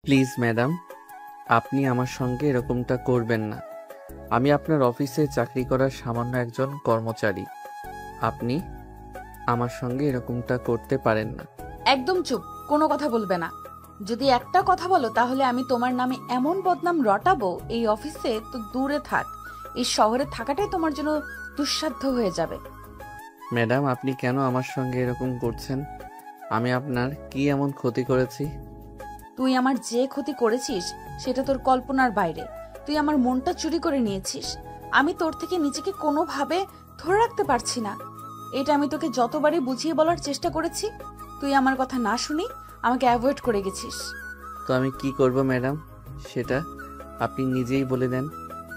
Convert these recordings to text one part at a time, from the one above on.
Please madam, আপনি আমার সঙ্গে এরকমটা করবেন না। আমি আপনার অফিসে চাকরি করার সামান্য একজন কর্মচারী। আপনি আমার সঙ্গে এরকমটা করতে পারেন না। একদম চুপ, কোনো কথা বলবে না। যদি একটা কথা বলো তাহলে আমি তোমার নামে এমন বদনাম রটাবো এই অফিসে তো দূরে থাক, এই শহরে থাকাটাই তোমার জন্য দুঃসাধ্য হয়ে যাবে। ম্যাডাম, আপনি কেন আমার সঙ্গে এরকম করছেন? আমি আপনার কি এমন ক্ষতি করেছি? তুই আমার যে ক্ষতি করেছিস সেটা তোর কল্পনার বাইরে। তুই আমার মনটা চুরি করে নিয়েছিস। আমি তোর থেকে নিজেকে কোনোভাবে ধরে রাখতে পারছি না। এটা আমি তোকে যতবারই বুঝিয়ে বলার চেষ্টা করেছি, তুই আমার কথা না শুনি আমাকে অ্যাভয়েড করে গেছিস। তো আমি কি করব ম্যাডাম, সেটা আপনি নিজেই বলে দেন।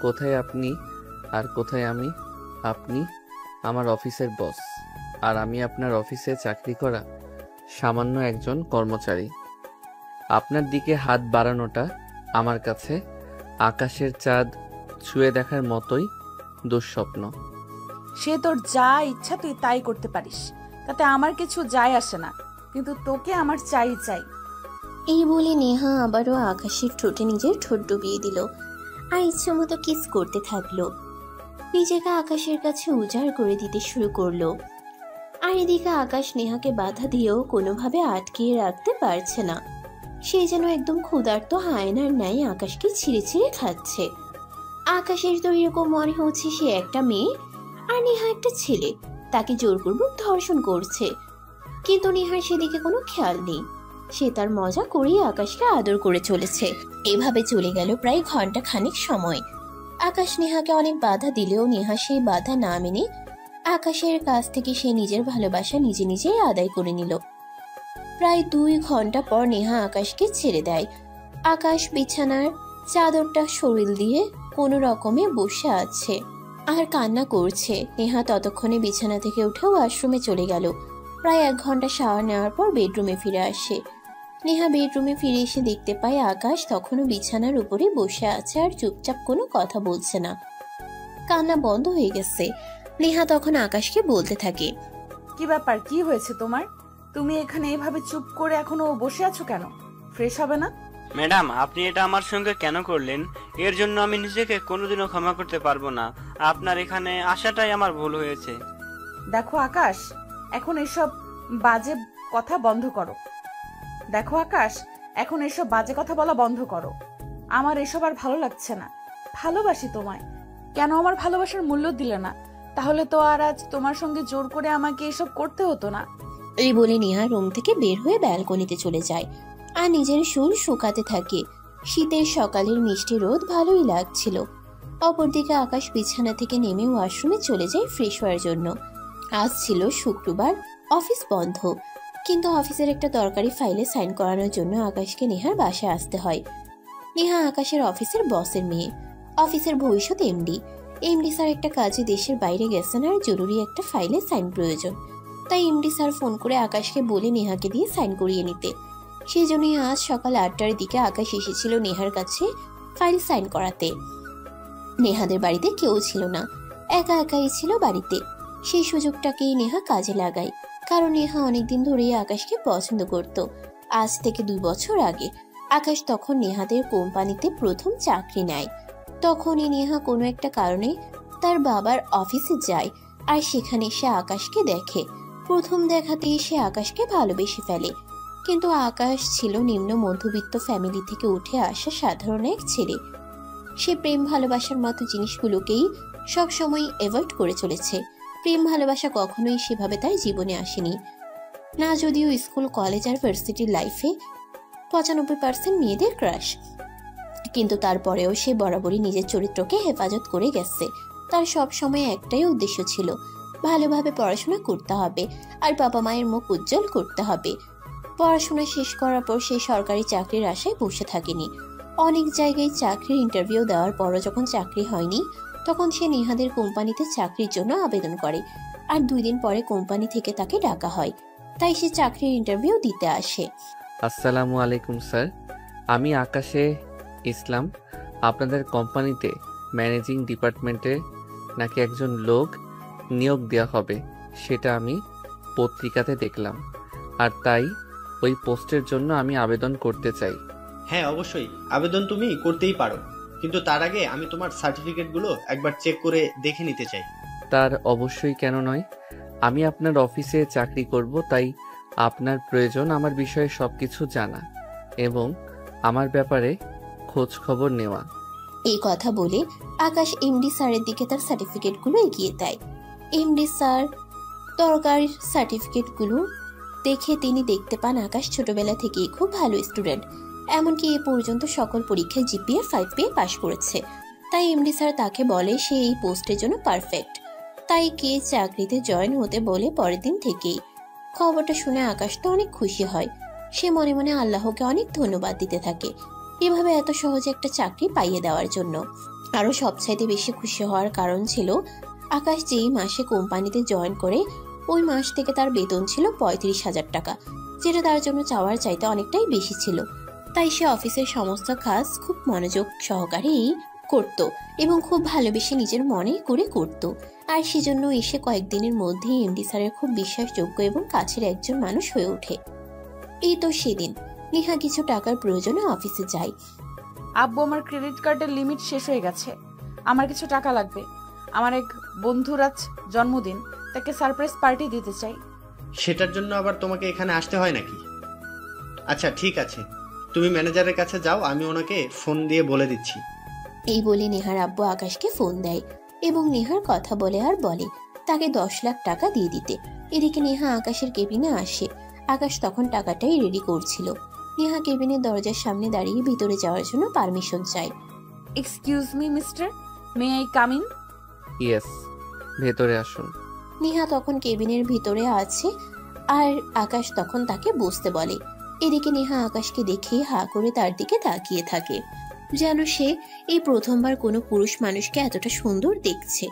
কোথায় আপনি আর কোথায় আমি? আপনি আমার অফিসের বস, আর আমি আপনার অফিসে চাকরি করা সামান্য একজন কর্মচারী। আপনার দিকে হাত বাড়ানোটা আমার কাছে আকাশের চাঁদ ছুঁয়ে দেখার মতোই দুঃস্বপ্ন। সে তোর যা ইচ্ছা তুই তাই করতে পারিস, তাতে আমার কিছু যায় আসে না, কিন্তু তোকে আমার চাই চাই। এই বলে নেহা আবারও আকাশের ঠোঁটে নিজের ঠোঁট ডুবিয়ে দিল আর ইচ্ছে মতো কিস করতে থাকলো। নিজেকে আকাশের কাছে উজাড় করে দিতে শুরু করলো। আর এদিকে আকাশ নেহাকে বাধা দিয়েও কোনোভাবে আটকিয়ে রাখতে পারছে না। সে যেন একদম ক্ষুধার্ত হায়নার ন্যায় আকাশকে ছিঁড়ে ছিঁড়ে খাচ্ছে। আকাশের তো এরকম মনে হচ্ছে সে একটা মেয়ে আর নেহা একটা ছেলে, তাকে জোরপূর্বক ধর্ষণ করছে। কিন্তু নেহার সেদিকে কোনো খেয়াল নেই। সে তার মজা করেই আকাশকে আদর করে চলেছে। এভাবে চলে গেল প্রায় ঘন্টা খানিক সময়। আকাশ নেহাকে অনেক বাধা দিলেও নেহা সেই বাধা না মেনে আকাশের কাছ থেকে সে নিজের ভালোবাসা নিজে নিজেই আদায় করে নিল। প্রায় 2 ঘন্টা পর নেহা আকাশকে ছেড়ে দেয়। আকাশ বিছানার চাদরটা শরীর দিয়ে কোনো রকমে বসে আছে আর কান্না করছে। নেহা ততক্ষণে বিছানা থেকে উঠে ওয়াশরুমে চলে গেল। প্রায় 1 ঘন্টা শাওয়ার নেওয়ার পর বেডরুমে ফিরে আসে। নেহা বেডরুমে ফিরে এসে দেখতে পায় আকাশ তখনও বিছানার উপরে বসে আছে আর চুপচাপ কোনো কথা বলছে না। কান্না বন্ধ হয়ে গেছে। নেহা তখন আকাশকে বলতে থাকে, কি ব্যাপার, কি হয়েছে তোমার? তুমি এখানে এভাবে চুপ করে এখনো বসে আছো কেন? ফ্রেশ হবে না? ম্যাডাম, আপনি এটা আমার সঙ্গে কেন করলেন? এর জন্য আমি নিজেকে কোনোদিনও ক্ষমা করতে পারবো না। আপনার এখানে আসাটাই আমার ভুল হয়েছে। দেখো আকাশ, এখন এসব বাজে কথা বন্ধ করো। দেখো আকাশ, এখন এসব বাজে কথা বলা বন্ধ করো। আমার এসব আর ভালো লাগছে না। ভালোবাসি তোমায়, কেন আমার ভালোবাসার মূল্য দিলে না? তাহলে তো আর আজ তোমার সঙ্গে জোর করে আমাকে এসব করতে হতো না। এই বলে নেহা রুম থেকে বের হয়ে ব্যালকনিতে চলে যায় আর নিজের চুল শুকাতে থাকে। শীতের সকালের মিষ্টি রোদ ভালোই লাগছিল। অপরদিকে আকাশ বিছানা থেকে নেমে ওয়াশরুমে চলে যায় ফ্রেশ হওয়ার জন্য। আজ ছিল শুক্রবার, অফিস বন্ধ, কিন্তু অফিসের একটা দরকারি ফাইলে সাইন করানোর জন্য আকাশকে নেহার বাসায় আসতে হয়। নেহা আকাশের অফিসের বসের মেয়ে, অফিসের ভবিষ্যৎ এমডি। এমডি স্যার একটা কাজে দেশের বাইরে গেছেন আর জরুরি একটা ফাইলে সাইন প্রয়োজন। তাই এমডি স্যার ফোন করে আকাশকে বলে নেহাকে দিয়ে সাইন করিয়ে নিতে। সেই জন্যই আজ সকাল 8টার দিকে আকাশ এসেছিল নেহার কাছে ফাইল সাইন করাতে। নেহাদের বাড়িতে কেউ ছিল না, একা একাই ছিল বাড়িতে। সেই সুযোগটাকেই নেহা কাজে লাগায়, কারণ নেহা অনেকদিন ধরেই আকাশকে পছন্দ করত। আজ থেকে 2 বছর আগে আকাশ তখন নেহাদের কোম্পানিতে প্রথম চাকরি নেয়। তখনই নেহা কোনো একটা কারণে তার বাবার অফিসে যায় আর সেখানে সে আকাশকে দেখে। প্রথম দেখাতেই সে আকাশকে ভালোবেসে ফেলে। কিন্তু আকাশ ছিল নিম্ন মধ্যবিত্ত ফ্যামিলি থেকে উঠে আসা সাধারণ এক ছেলে। সে প্রেম ভালোবাসার মতো জিনিসগুলোকেই সবসময় অ্যাভয়েড করে চলেছে। প্রেম ভালোবাসা কখনোই সেভাবে তার জীবনে আসেনি না, যদিও স্কুল, কলেজ আর ভার্সিটির লাইফে 95% মেয়েদের ক্রাশ। কিন্তু তারপরেও সে বরাবরই নিজের চরিত্রকে হেফাজত করে গেছে। তার সব সময় একটাই উদ্দেশ্য ছিল, ভালোভাবে পড়াশোনা করতে হবে আর বাবা মায়ের মুখ উজ্জ্বল করতে হবে। পড়াশোনা শেষ করার পর সে সরকারি চাকরির আশায় বসে থাকেনি। অনেক জায়গায় চাকরির ইন্টারভিউ দেওয়ার পরও যখন চাকরি হয়নি, তখন সে নেহাদের কোম্পানিতে চাকরির জন্য আবেদন করে আর 2 দিন পরে কোম্পানি থেকে তাকে ডাকা হয়। তাই সে চাকরির ইন্টারভিউ দিতে আসে। আসসালামু আলাইকুম স্যার, আমি আকাশে ইসলাম। আপনাদের কোম্পানিতে ম্যানেজিং ডিপার্টমেন্টে নাকি একজন লোক নিয়োগ দেওয়া হবে, সেটা আমি পত্রিকাতে দেখলাম, আর তাই ওই পোস্টের জন্য আমি আবেদন করতে চাই। হ্যাঁ অবশ্যই আবেদন তুমি করতেই পারো, কিন্তু তার আগে আমি তোমার সার্টিফিকেটগুলো একবার চেক করে দেখে নিতে চাই। তার অবশ্যই কেন নয়, আমি আপনার অফিসে চাকরি করব, তাই আপনার প্রয়োজন আমার বিষয়ে সবকিছু জানা এবং আমার ব্যাপারে খোঁজ খবর নেওয়া। এই কথা বলে আকাশ এমডি স্যারের দিকে তার সার্টিফিকেটগুলো এগিয়ে দেয়। এমডি স্যার তরকারির সার্টিফিকেটগুলো দেখে তিনি দেখতে পান আকাশ ছোটবেলা থেকেই খুব ভালো স্টুডেন্ট, এমনকি এ পর্যন্ত সকল পরীক্ষায় জিপিএ 5 পেয়ে পাশ করেছে। তাই এমডি স্যার তাকে বলে সে এই পোস্টের জন্য পারফেক্ট, তাই কে চাকরিতে জয়েন হতে বলে পরের দিন থেকেই। খবরটা শুনে আকাশ তো অনেক খুশি হয়। সে মনে মনে আল্লাহকে অনেক ধন্যবাদ দিতে থাকে এভাবে এত সহজে একটা চাকরি পাইয়ে দেওয়ার জন্য। আরো সবচাইতে বেশি খুশি হওয়ার কারণ ছিল আকাশ যেই মাসে কোম্পানিতে জয়েন করে ওই মাস থেকে তার বেতন ছিল 35,000 টাকা, যেটা তার জন্য চাওয়ার চাইতে অনেকটাই বেশি ছিল। তাই সে অফিসের সমস্ত কাজ খুব মনোযোগ সহকারেই করত এবং খুব ভালোবেসে নিজের মনে করে করত। আর সেজন্য এসে কয়েকদিনের মধ্যেই এমডি স্যারের খুব বিশ্বাসযোগ্য এবং কাছের একজন মানুষ হয়ে ওঠে। এই তো সেদিন নেহা কিছু টাকার প্রয়োজনে অফিসে যায়। আব্বু, আমার ক্রেডিট কার্ডের লিমিট শেষ হয়ে গেছে, আমার কিছু টাকা লাগবে। আমার এক বন্ধুর আজ জন্মদিন, তাকে সারপ্রাইজ পার্টি দিতে চাই। সেটার জন্য আবার তোমাকে এখানে আসতে হয় নাকি? আচ্ছা ঠিক আছে, তুমি ম্যানেজারের কাছে যাও, আমি ওনাকে ফোন দিয়ে বলে দিচ্ছি। এই বলে নেহার আব্বু আকাশকে ফোন দেয় এবং নেহার কথা বলে আর বলে তাকে 10 লাখ টাকা দিয়ে দিতে। এদিকে নেহা আকাশের কেবিনে আসে। আকাশ তখন টাকাটাই রেডি করছিল। নেহা কেবিনের দরজার সামনে দাঁড়িয়ে ভিতরে যাওয়ার জন্য পারমিশন চায়। Excuse me mister, may I come in? Yes, ভেতরে আসুন। নেহা তখন কেবিনের ভিতরে আছে আর আকাশ তখন তাকে বসতে বলে। এদিকে নেহা আকাশকে দেখে হা করে তার দিকে তাকিয়ে থাকে, যেন সে এই প্রথমবার কোনো পুরুষ মানুষকে এতটা সুন্দর দেখছে।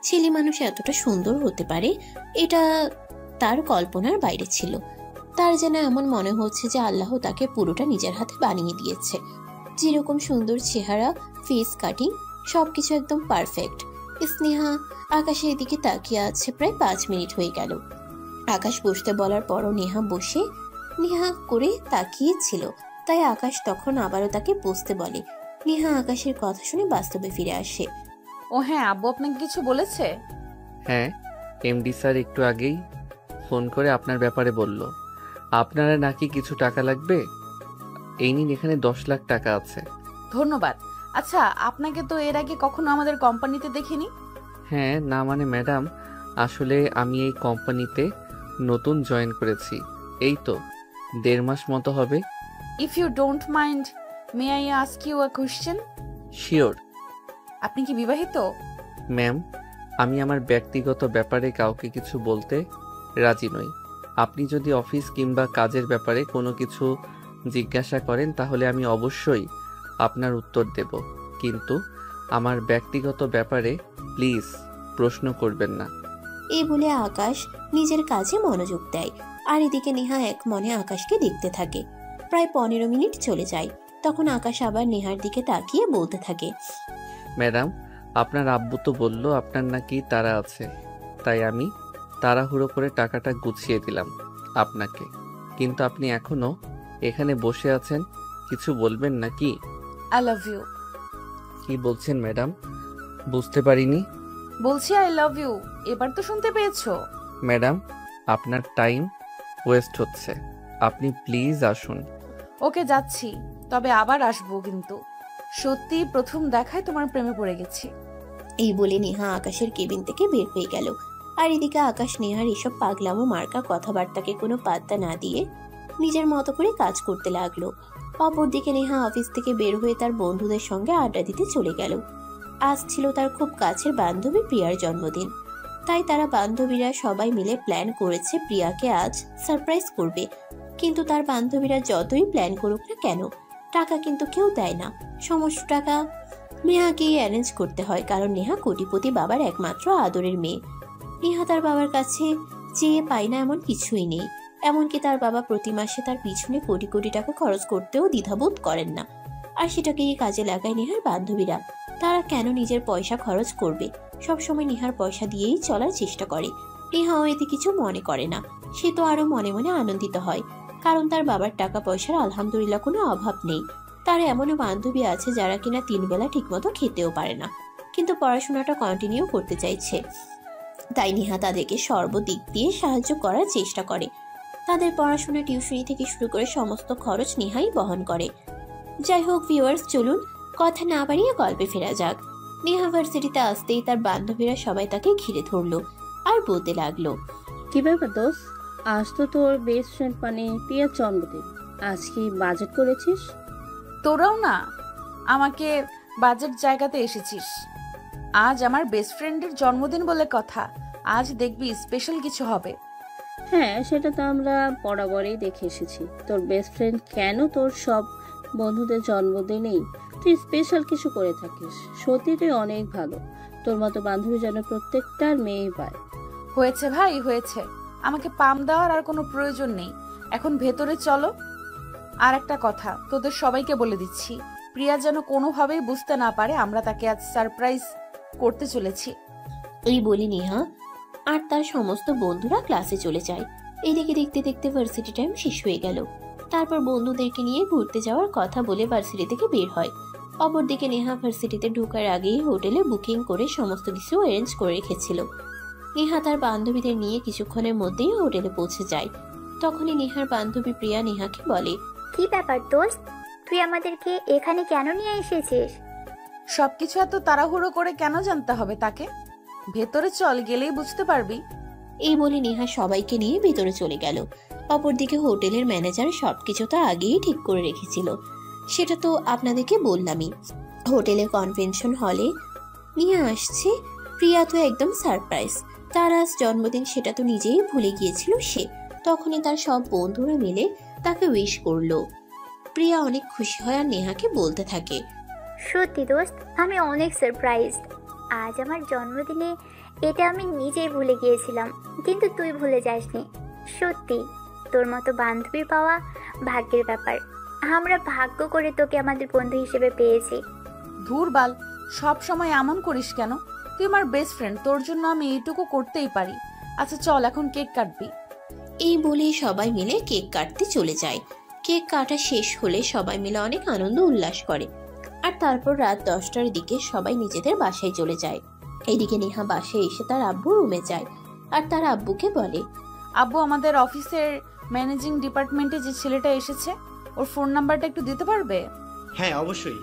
ছেলে মানুষ এতটা সুন্দর হতে পারে এটা তার কল্পনার বাইরে ছিল। তার যেন এমন মনে হচ্ছে যে আল্লাহ তাকে পুরোটা নিজের হাতে বানিয়ে দিয়েছে। যেরকম সুন্দর চেহারা, ফেস কাটিং, সবকিছু একদম পারফেক্ট। স্নেহা আকাশের দিকে তাকিয়ে আছে প্রায় 5 মিনিট হয়ে গেল। আকাশ বসতে বলার পরও নেহা করে তাকিয়েছিল, তাই আকাশ তখন আবারও তাকে বসতে বলে। নেহা আকাশের কথা শুনে বাস্তবে ফিরে আসে। ও হ্যাঁ, আব্বু আপনাকে কিছু বলেছে? হ্যাঁ, এমডি স্যার একটু আগেই ফোন করে আপনার ব্যাপারে বলল। আপনারা নাকি কিছু টাকা লাগবে। এই নিন, এখানে 10 লাখ টাকা আছে। ধন্যবাদ। আচ্ছা, আপনাকে তো এর আগে কখনো আমাদের কোম্পানিতে দেখিনি। হ্যাঁ, না মানে ম্যাডাম, আসলে আমি এই কোম্পানিতে নতুন জয়েন করেছি, এই তো 1.5 মাস মতো হবে। If you don't mind, may I ask you a question? Sure. আপনি কি বিবাহিত? ম্যাম, আমি আমার ব্যক্তিগত ব্যাপারে কাউকে কিছু বলতে রাজি নই। আপনি যদি অফিস কিংবা কাজের ব্যাপারে কোনো কিছু জিজ্ঞাসা করেন তাহলে আমি অবশ্যই আপনার উত্তর দেব, কিন্তু আমার ব্যক্তিগত ব্যাপারে প্লিজ প্রশ্ন করবেন না। এই বলে আকাশ নিজের কাজে মনোযোগ দেয় আর এদিকে নেহা এক মনে আকাশকে দেখতে থাকে। প্রায় 15 মিনিট চলে যায়। তখন আকাশ আবার নেহার দিকে তাকিয়ে বলতে থাকে, ম্যাডাম, আপনার আব্বু তো বলল আপনার নাকি তাড়া আছে, তাই আমি তাড়াহুড়ো করে টাকাটা গুছিয়ে দিলাম আপনাকে, কিন্তু আপনি এখনো এখানে বসে আছেন, কিছু বলবেন নাকি? I love you. কি বলছেন ম্যাডাম? বুঝতে পারিনি। বলছি আই লাভ ইউ, এবার তো শুনতে পেয়েছো? ম্যাডাম, আপনার টাইম ওয়েস্ট হচ্ছে, আপনি প্লিজ আসুন। ওকে, যাচ্ছি, তবে আবার আসবো কিন্তু। সত্যি প্রথম দেখায় তোমার প্রেমে পড়ে গেছি। এই বলে নেহা আকাশের কেবিন থেকে বের হয়ে গেল। আর এদিকে আকাশ নেহার এসব পাগলামো মার্কা কথাবার্তাকে কোনো পাত্তা না দিয়ে নিজের মতো করে কাজ করতে লাগলো। অপরদিকে নেহা অফিস থেকে বের হয়ে তার বন্ধুদের সঙ্গে আড্ডা দিতে চলে গেল। আজ ছিল তার খুব কাছের বান্ধবী প্রিয়ার জন্মদিন, তাই তারা বান্ধবীরা সবাই মিলে প্ল্যান করেছে প্রিয়াকে আজ সারপ্রাইজ করবে। কিন্তু তার বান্ধবীরা যতই প্ল্যান করুক না কেন, টাকা কিন্তু কেউ দেয় না। সমস্ত টাকা নেহাকেই অ্যারেঞ্জ করতে হয়, কারণ নেহা কোটিপতি বাবার একমাত্র আদরের মেয়ে। নেহা তার বাবার কাছে চেয়ে পায় না এমন কিছুই নেই। এমনকি তার বাবা প্রতি মাসে তার পিছনে কোটি কোটি টাকা খরচ করতেও দ্বিধাবোধ করেন না। আর সেটাকেই কাজে লাগায় নেহার বান্ধবীরা। তারা কেন নিজের পয়সা খরচ করবে? সবসময় নেহার পয়সা দিয়েই চলার চেষ্টা করে। নেহাও এতে কিছু মনে করে না। সে তো আরো মনে মনে আনন্দিত হয়, কারণ তার বাবার টাকা পয়সার আলহামদুলিল্লাহ কোনো অভাব নেই। তার এমনও বান্ধবী আছে যারা কিনা 3 বেলা ঠিকমতো খেতেও পারে না, কিন্তু পড়াশোনাটা কন্টিনিউ করতে চাইছে। তাই নিহা তাদেরকে সর্বদিক দিয়ে সাহায্য করার চেষ্টা করে। তাদের পড়াশোনা, টিউশনি থেকে শুরু করে সমস্ত খরচ নিহাই বহন করে। যাই হোক ভিউয়ার্স, চলুন কথা না বাড়িয়ে গল্পে ফেরা যাক। নেহা ভার্সিটিতে আসতেই তার বান্ধবীরা সবাই তাকে ঘিরে ধরলো আর বলতে লাগলো, কি ব্যাপার দোস্ত, আজ তো তোর বেস্ট ফ্রেন্ড মানে প্রিয়ার জন্মদিন, আজ কি বাজেট করেছিস? তোরাও না আমাকে বাজেট জায়গাতে এসেছিস। আজ আমার বেস্ট ফ্রেন্ডের জন্মদিন বলে কথা, আজ দেখবি স্পেশাল কিছু হবে। হ্যাঁ, সেটা তো আমরা বরাবরই দেখে এসেছি। তোর বেস্ট ফ্রেন্ড কেন তোর সব বন্ধুদের জন্মদিনেই তুই স্পেশাল কিছু করে থাকিস। সত্যি তুই অনেক ভালো, তোর মতো বান্ধবী যেন প্রত্যেকটার মেয়েই পায়। হয়েছে ভাই হয়েছে, আমাকে পাম দেওয়ার আর কোনো প্রয়োজন নেই, এখন ভেতরে চলো। আর একটা কথা তোদের সবাইকে বলে দিচ্ছি, প্রিয়া যেন কোনোভাবেই বুঝতে না পারে আমরা তাকে আজ সারপ্রাইজ করতে চলেছি। এই বলি নেহা আর তার সমস্ত বন্ধুরা ক্লাসে চলে যায়। এদিকে দেখতে দেখতে ভার্সিটি টাইম শেষ হয়ে গেল। তারপর বন্ধুদেরকে নিয়ে ঘুরতে যাওয়ার কথা বলে ভার্সিটি থেকে বের হয়। অপরদিকে নেহা ভার্সিটিতে ঢোকার আগেই হোটেলে বুকিং করে সমস্ত কিছু অ্যারেঞ্জ করে রেখেছিল। নেহা তার বান্ধবীদের নিয়ে কিছুক্ষণের মধ্যেই হোটেলে পৌঁছে যায়। তখনই নেহার বান্ধবী প্রিয়া নেহাকে বলে, কি ব্যাপার দোস্ত, তুই আমাদেরকে এখানে কেন নিয়ে এসেছিস? সবকিছু এত তাড়াহুড়ো করে কেন জানতে হবে তাকে? ভেতরে চল, গেলেই বুঝতে পারবি। এই বলে নেহা সবাইকে নিয়ে ভেতরে চলে গেল। অপরদিকে হোটেলের ম্যানেজার সবকিছু তো আগেই ঠিক করে রেখেছিল, সেটা তো আপনাদেরকে বললামই। হোটেলের কনভেনশন হলে নিয়ে আসছে। প্রিয়া তো একদম সারপ্রাইজ, তার আজ জন্মদিন সেটা তো নিজেই ভুলে গিয়েছিল সে। তখনই তার সব বন্ধুরা মিলে তাকে উইশ করলো। প্রিয়া অনেক খুশি হয় আর নেহাকে বলতে থাকে, সত্যি দোস্ত, আমি অনেক সারপ্রাইজড। আজ আমার জন্মদিনে এটা আমি নিজেই ভুলে গিয়েছিলাম, কিন্তু তুই ভুলে যাসনি। সত্যি তোর মতো বান্ধবী পাওয়া ভাগ্যের ব্যাপার। আমরা ভাগ্য করে তোকে আমাদের বন্ধু হিসেবে পেয়েছি। ধুর বাল, সব সময় এমন করিস কেন? তুই আমার বেস্ট ফ্রেন্ড, তোর জন্য আমি এইটুকু করতেই পারি। আচ্ছা চল, এখন কেক কাটবি। এই বলে সবাই মিলে কেক কাটতে চলে যায়। কেক কাটা শেষ হলে সবাই মিলে অনেক আনন্দ উল্লাস করে। আর তারপর রাত 10টার দিকে সবাই নিজেদের বাসায় চলে যায়। এইদিকে নেহা বাসায় এসে তার আব্বু রুমে যায় আর তার আব্বুকে বলে, আব্বু, আমাদের অফিসের ম্যানেজিং ডিপার্টমেন্টে যে ছেলেটা এসেছে, ওর ফোন নাম্বারটা একটু দিতে পারবে? হ্যাঁ অবশ্যই,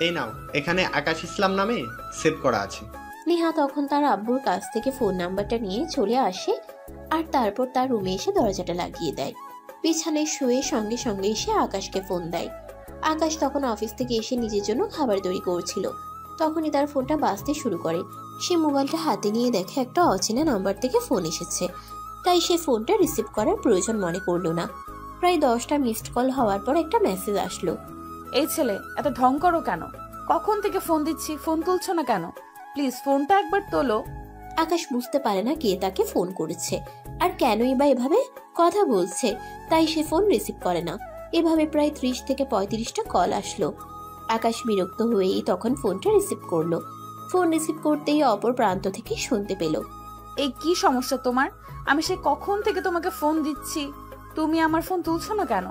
এই নাও, এখানে আকাশ ইসলাম নামে সেভ করা আছে। নেহা তখন তার আব্বুর কাছ থেকে ফোন নাম্বারটা নিয়ে চলে আসে আর তারপর তার রুমে এসে দরজাটা লাগিয়ে দেয়। বিছানায় শুয়ে সঙ্গে সঙ্গে এসে আকাশকে ফোন দেয়। আকাশ তখন অফিস থেকে এসে নিজের জন্য খাবার তৈরি করছিল। তখনই তার ফোনটা বাজতে শুরু করে। সে মোবাইলটা হাতে নিয়ে দেখে একটা অচেনা নাম্বার থেকে ফোন এসেছে, তাই সে ফোনটা রিসিভ করার প্রয়োজন মনে করলো না। প্রায় 10টা মিসড কল হওয়ার পর একটা মেসেজ আসলো, এই ছেলে এত ঢং করো কেন? কখন থেকে ফোন দিচ্ছি, ফোন তুলছো না কেন? প্লিজ ফোনটা একবার তোলো। আকাশ বুঝতে পারে না কে তাকে ফোন করেছে আর কেনই বা এভাবে কথা বলছে, তাই সে ফোন রিসিভ করে না। এভাবে প্রায় 30 থেকে 35টা কল আসলো। আকাশ বিরক্ত হয়েই তখন ফোনটা রিসিভ করলো। ফোন রিসিভ করতেই অপর প্রান্ত থেকে শুনতে পেল, এই কি সমস্যা তোমার? আমি সে কখন থেকে তোমাকে ফোন দিচ্ছি, তুমি আমার ফোন তুলছো না কেন?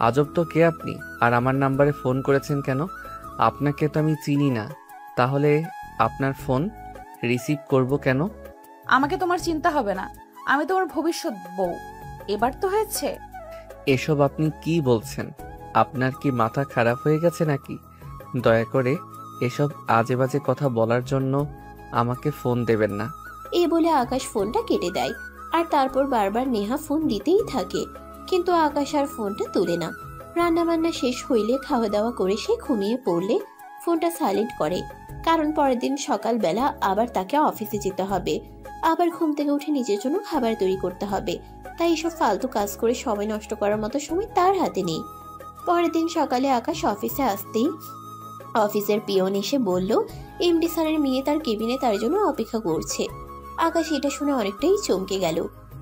আজব তো, কে আপনি আর আমার নাম্বারে ফোন করেছেন কেন? আপনাকে তো আমি চিনি না, তাহলে আপনার ফোন রিসিভ করব কেন? আমাকে তোমার চিন্তা হবে না, আমি তোমার ভবিষ্যৎ বউ। এবার তো হয়েছে। এসব আপনি কি বলছেন? আপনার কি মাথা খারাপ হয়ে গেছে নাকি? দয়া করে এসব আজে বাজে কথা বলার জন্য আমাকে ফোন দেবেন না। এই বলে আকাশ ফোনটা কেটে দেয়। আর তারপর বারবার নেহা ফোন দিতেই থাকে, কিন্তু আকাশ আর ফোনটা তোলে না। রান্না বান্না শেষ হইলে খাওয়া দাওয়া করে সে ঘুমিয়ে পড়লে ফোনটা সাইলেন্ট করে, কারণ পরের দিন সকালবেলা আবার তাকে অফিসে যেতে হবে, আবার ঘুম থেকে উঠে নিজের জন্য খাবার তৈরি করতে হবে। তাই এসব ফালতু কাজ করে সময় নষ্ট করার মতো সময় তার হাতে নেই। পরের দিন সকালে আকাশ অফিসে আসতেই অফিসের পিয়ন এসে বলল, এমডি স্যারের মেয়ে তার কেবিনে তার জন্য অপেক্ষা করছে। আকাশ এটা শুনে অনেকটাই চমকে গেল,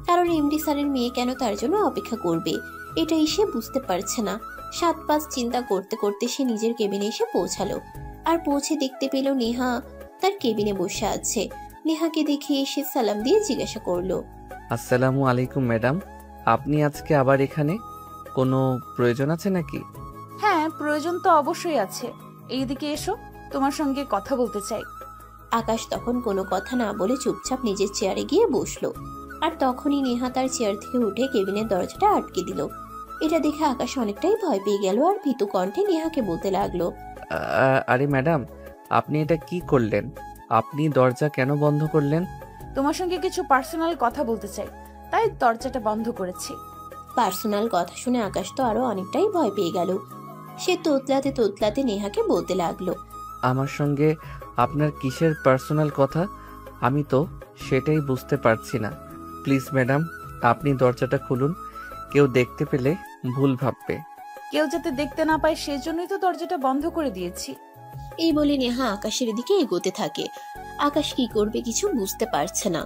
কারণ এমডি স্যারের মেয়ে কেন তার জন্য অপেক্ষা করবে এটাই সে বুঝতে পারছে না। 7-5 চিন্তা করতে করতে সে নিজের কেবিনে এসে পৌঁছালো। আর পৌঁছে দেখতে পেল নেহা তার কেবিনে বসে আছে। নেহাকে দেখে এসে সালাম দিয়ে জিজ্ঞাসা করলো, আসসালামু আলাইকুম ম্যাডাম, আপনি আজকে আবার এখানে? কোনো প্রয়োজন আছে নাকি? হ্যাঁ, প্রয়োজন তো অবশ্যই আছে। এইদিকে এসো, তোমার সঙ্গে কথা বলতে চাই। আকাশ তখন কোনো কথা না বলে চুপচাপ নিজের চেয়ারে গিয়ে বসলো। আর তখনই নেহা তার চেয়ার থেকে উঠে কেবিনের দরজাটা আটকে দিল। এটা দেখে আকাশ অনেকটাই ভয় পেয়ে গেল আর ভীতু কণ্ঠে নেহাকে বলতে লাগলো, আরে ম্যাডাম, আপনি এটা কি করলেন? আপনি দরজা কেন বন্ধ করলেন? তোমার সঙ্গে কিছু পার্সোনাল কথা বলতে চাই, তাই দরজাটা বন্ধ করেছি। পার্সোনাল কথা শুনে আকাশ তো আরো অনেকটাই ভয় পেয়ে গেল। সে তোতলাতে তোতলাতে নেহাকে বলতে লাগলো, আমার সঙ্গে আপনার কিসের পার্সোনাল কথা? আমি তো সেটাই বুঝতে পারছি না। প্লিজ ম্যাডাম, আপনি দরজাটা খুলুন, কেউ দেখতে পেলে ভুল ভাববে। কেউ যাতে দেখতে না পায় সেজন্যই তো দরজাটা বন্ধ করে দিয়েছি। এই বলে নেহা আকাশের দিকে এগোতে থাকে। আকাশ কি করবে কিছু বুঝতে পারছে না।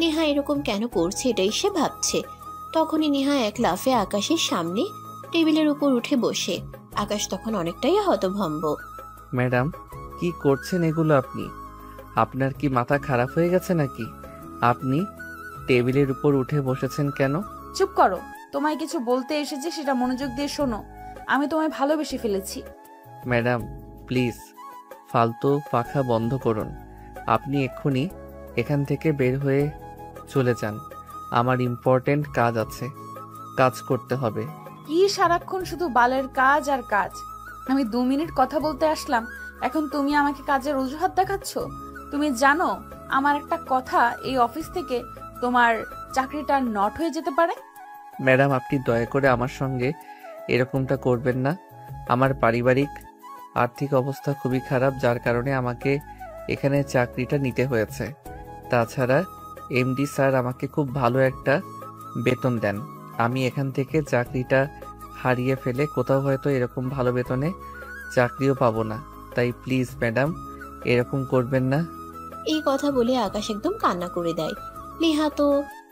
নেহা এরকম কেন করছে এটাই সে ভাবছে। তখনই নেহা এক লাফে আকাশের সামনে টেবিলের উপর উঠে বসে। আকাশ তখন অনেকটাই হতভম্ব। ম্যাডাম, কি করছেন এগুলো আপনি? আপনার কি মাথা খারাপ হয়ে গেছে নাকি? আপনি টেবিলের উপর উঠে বসেছেন কেন? চুপ করো, তোমায় কিছু বলতে এসেছি, সেটা মনোযোগ দিয়ে শোনো। আমি তোমায় ভালোবেসে ফেলেছি। ম্যাডাম প্লিজ, ফালতু পাখা বন্ধ করুন। আপনি এক্ষুনি এখান থেকে বের হয়ে চলে যান। আমার ইম্পর্টেন্ট কাজ আছে, কাজ করতে হবে। কি সারাক্ষণ শুধু বালের কাজ আর কাজ। আমি 2 মিনিট কথা বলতে আসলাম, এখন তুমি আমাকে কাজের অজুহাত দেখাচ্ছ। তুমি জানো আমার একটা কথা এই অফিস থেকে তোমার চাকরিটা নট হয়ে যেতে পারে। ম্যাডাম আপনি দয়া করে আমার সঙ্গে এরকমটা করবেন না। আমার পারিবারিক আর্থিক অবস্থা খুবই খারাপ, যার কারণে আমাকে এখানে চাকরিটা নিতে হয়েছে। তাছাড়া এমডি স্যার আমাকে খুব ভালো একটা বেতন দেন। আমি এখান থেকে চাকরিটা হারিয়ে ফেলে কোথাও হয়তো এরকম ভালো বেতনে চাকরিও পাবো না। তাই প্লিজ ম্যাডাম এরকম করবেন না। এই কথা বলে আকাশ একদম কান্না করে দেয়। নেহা তো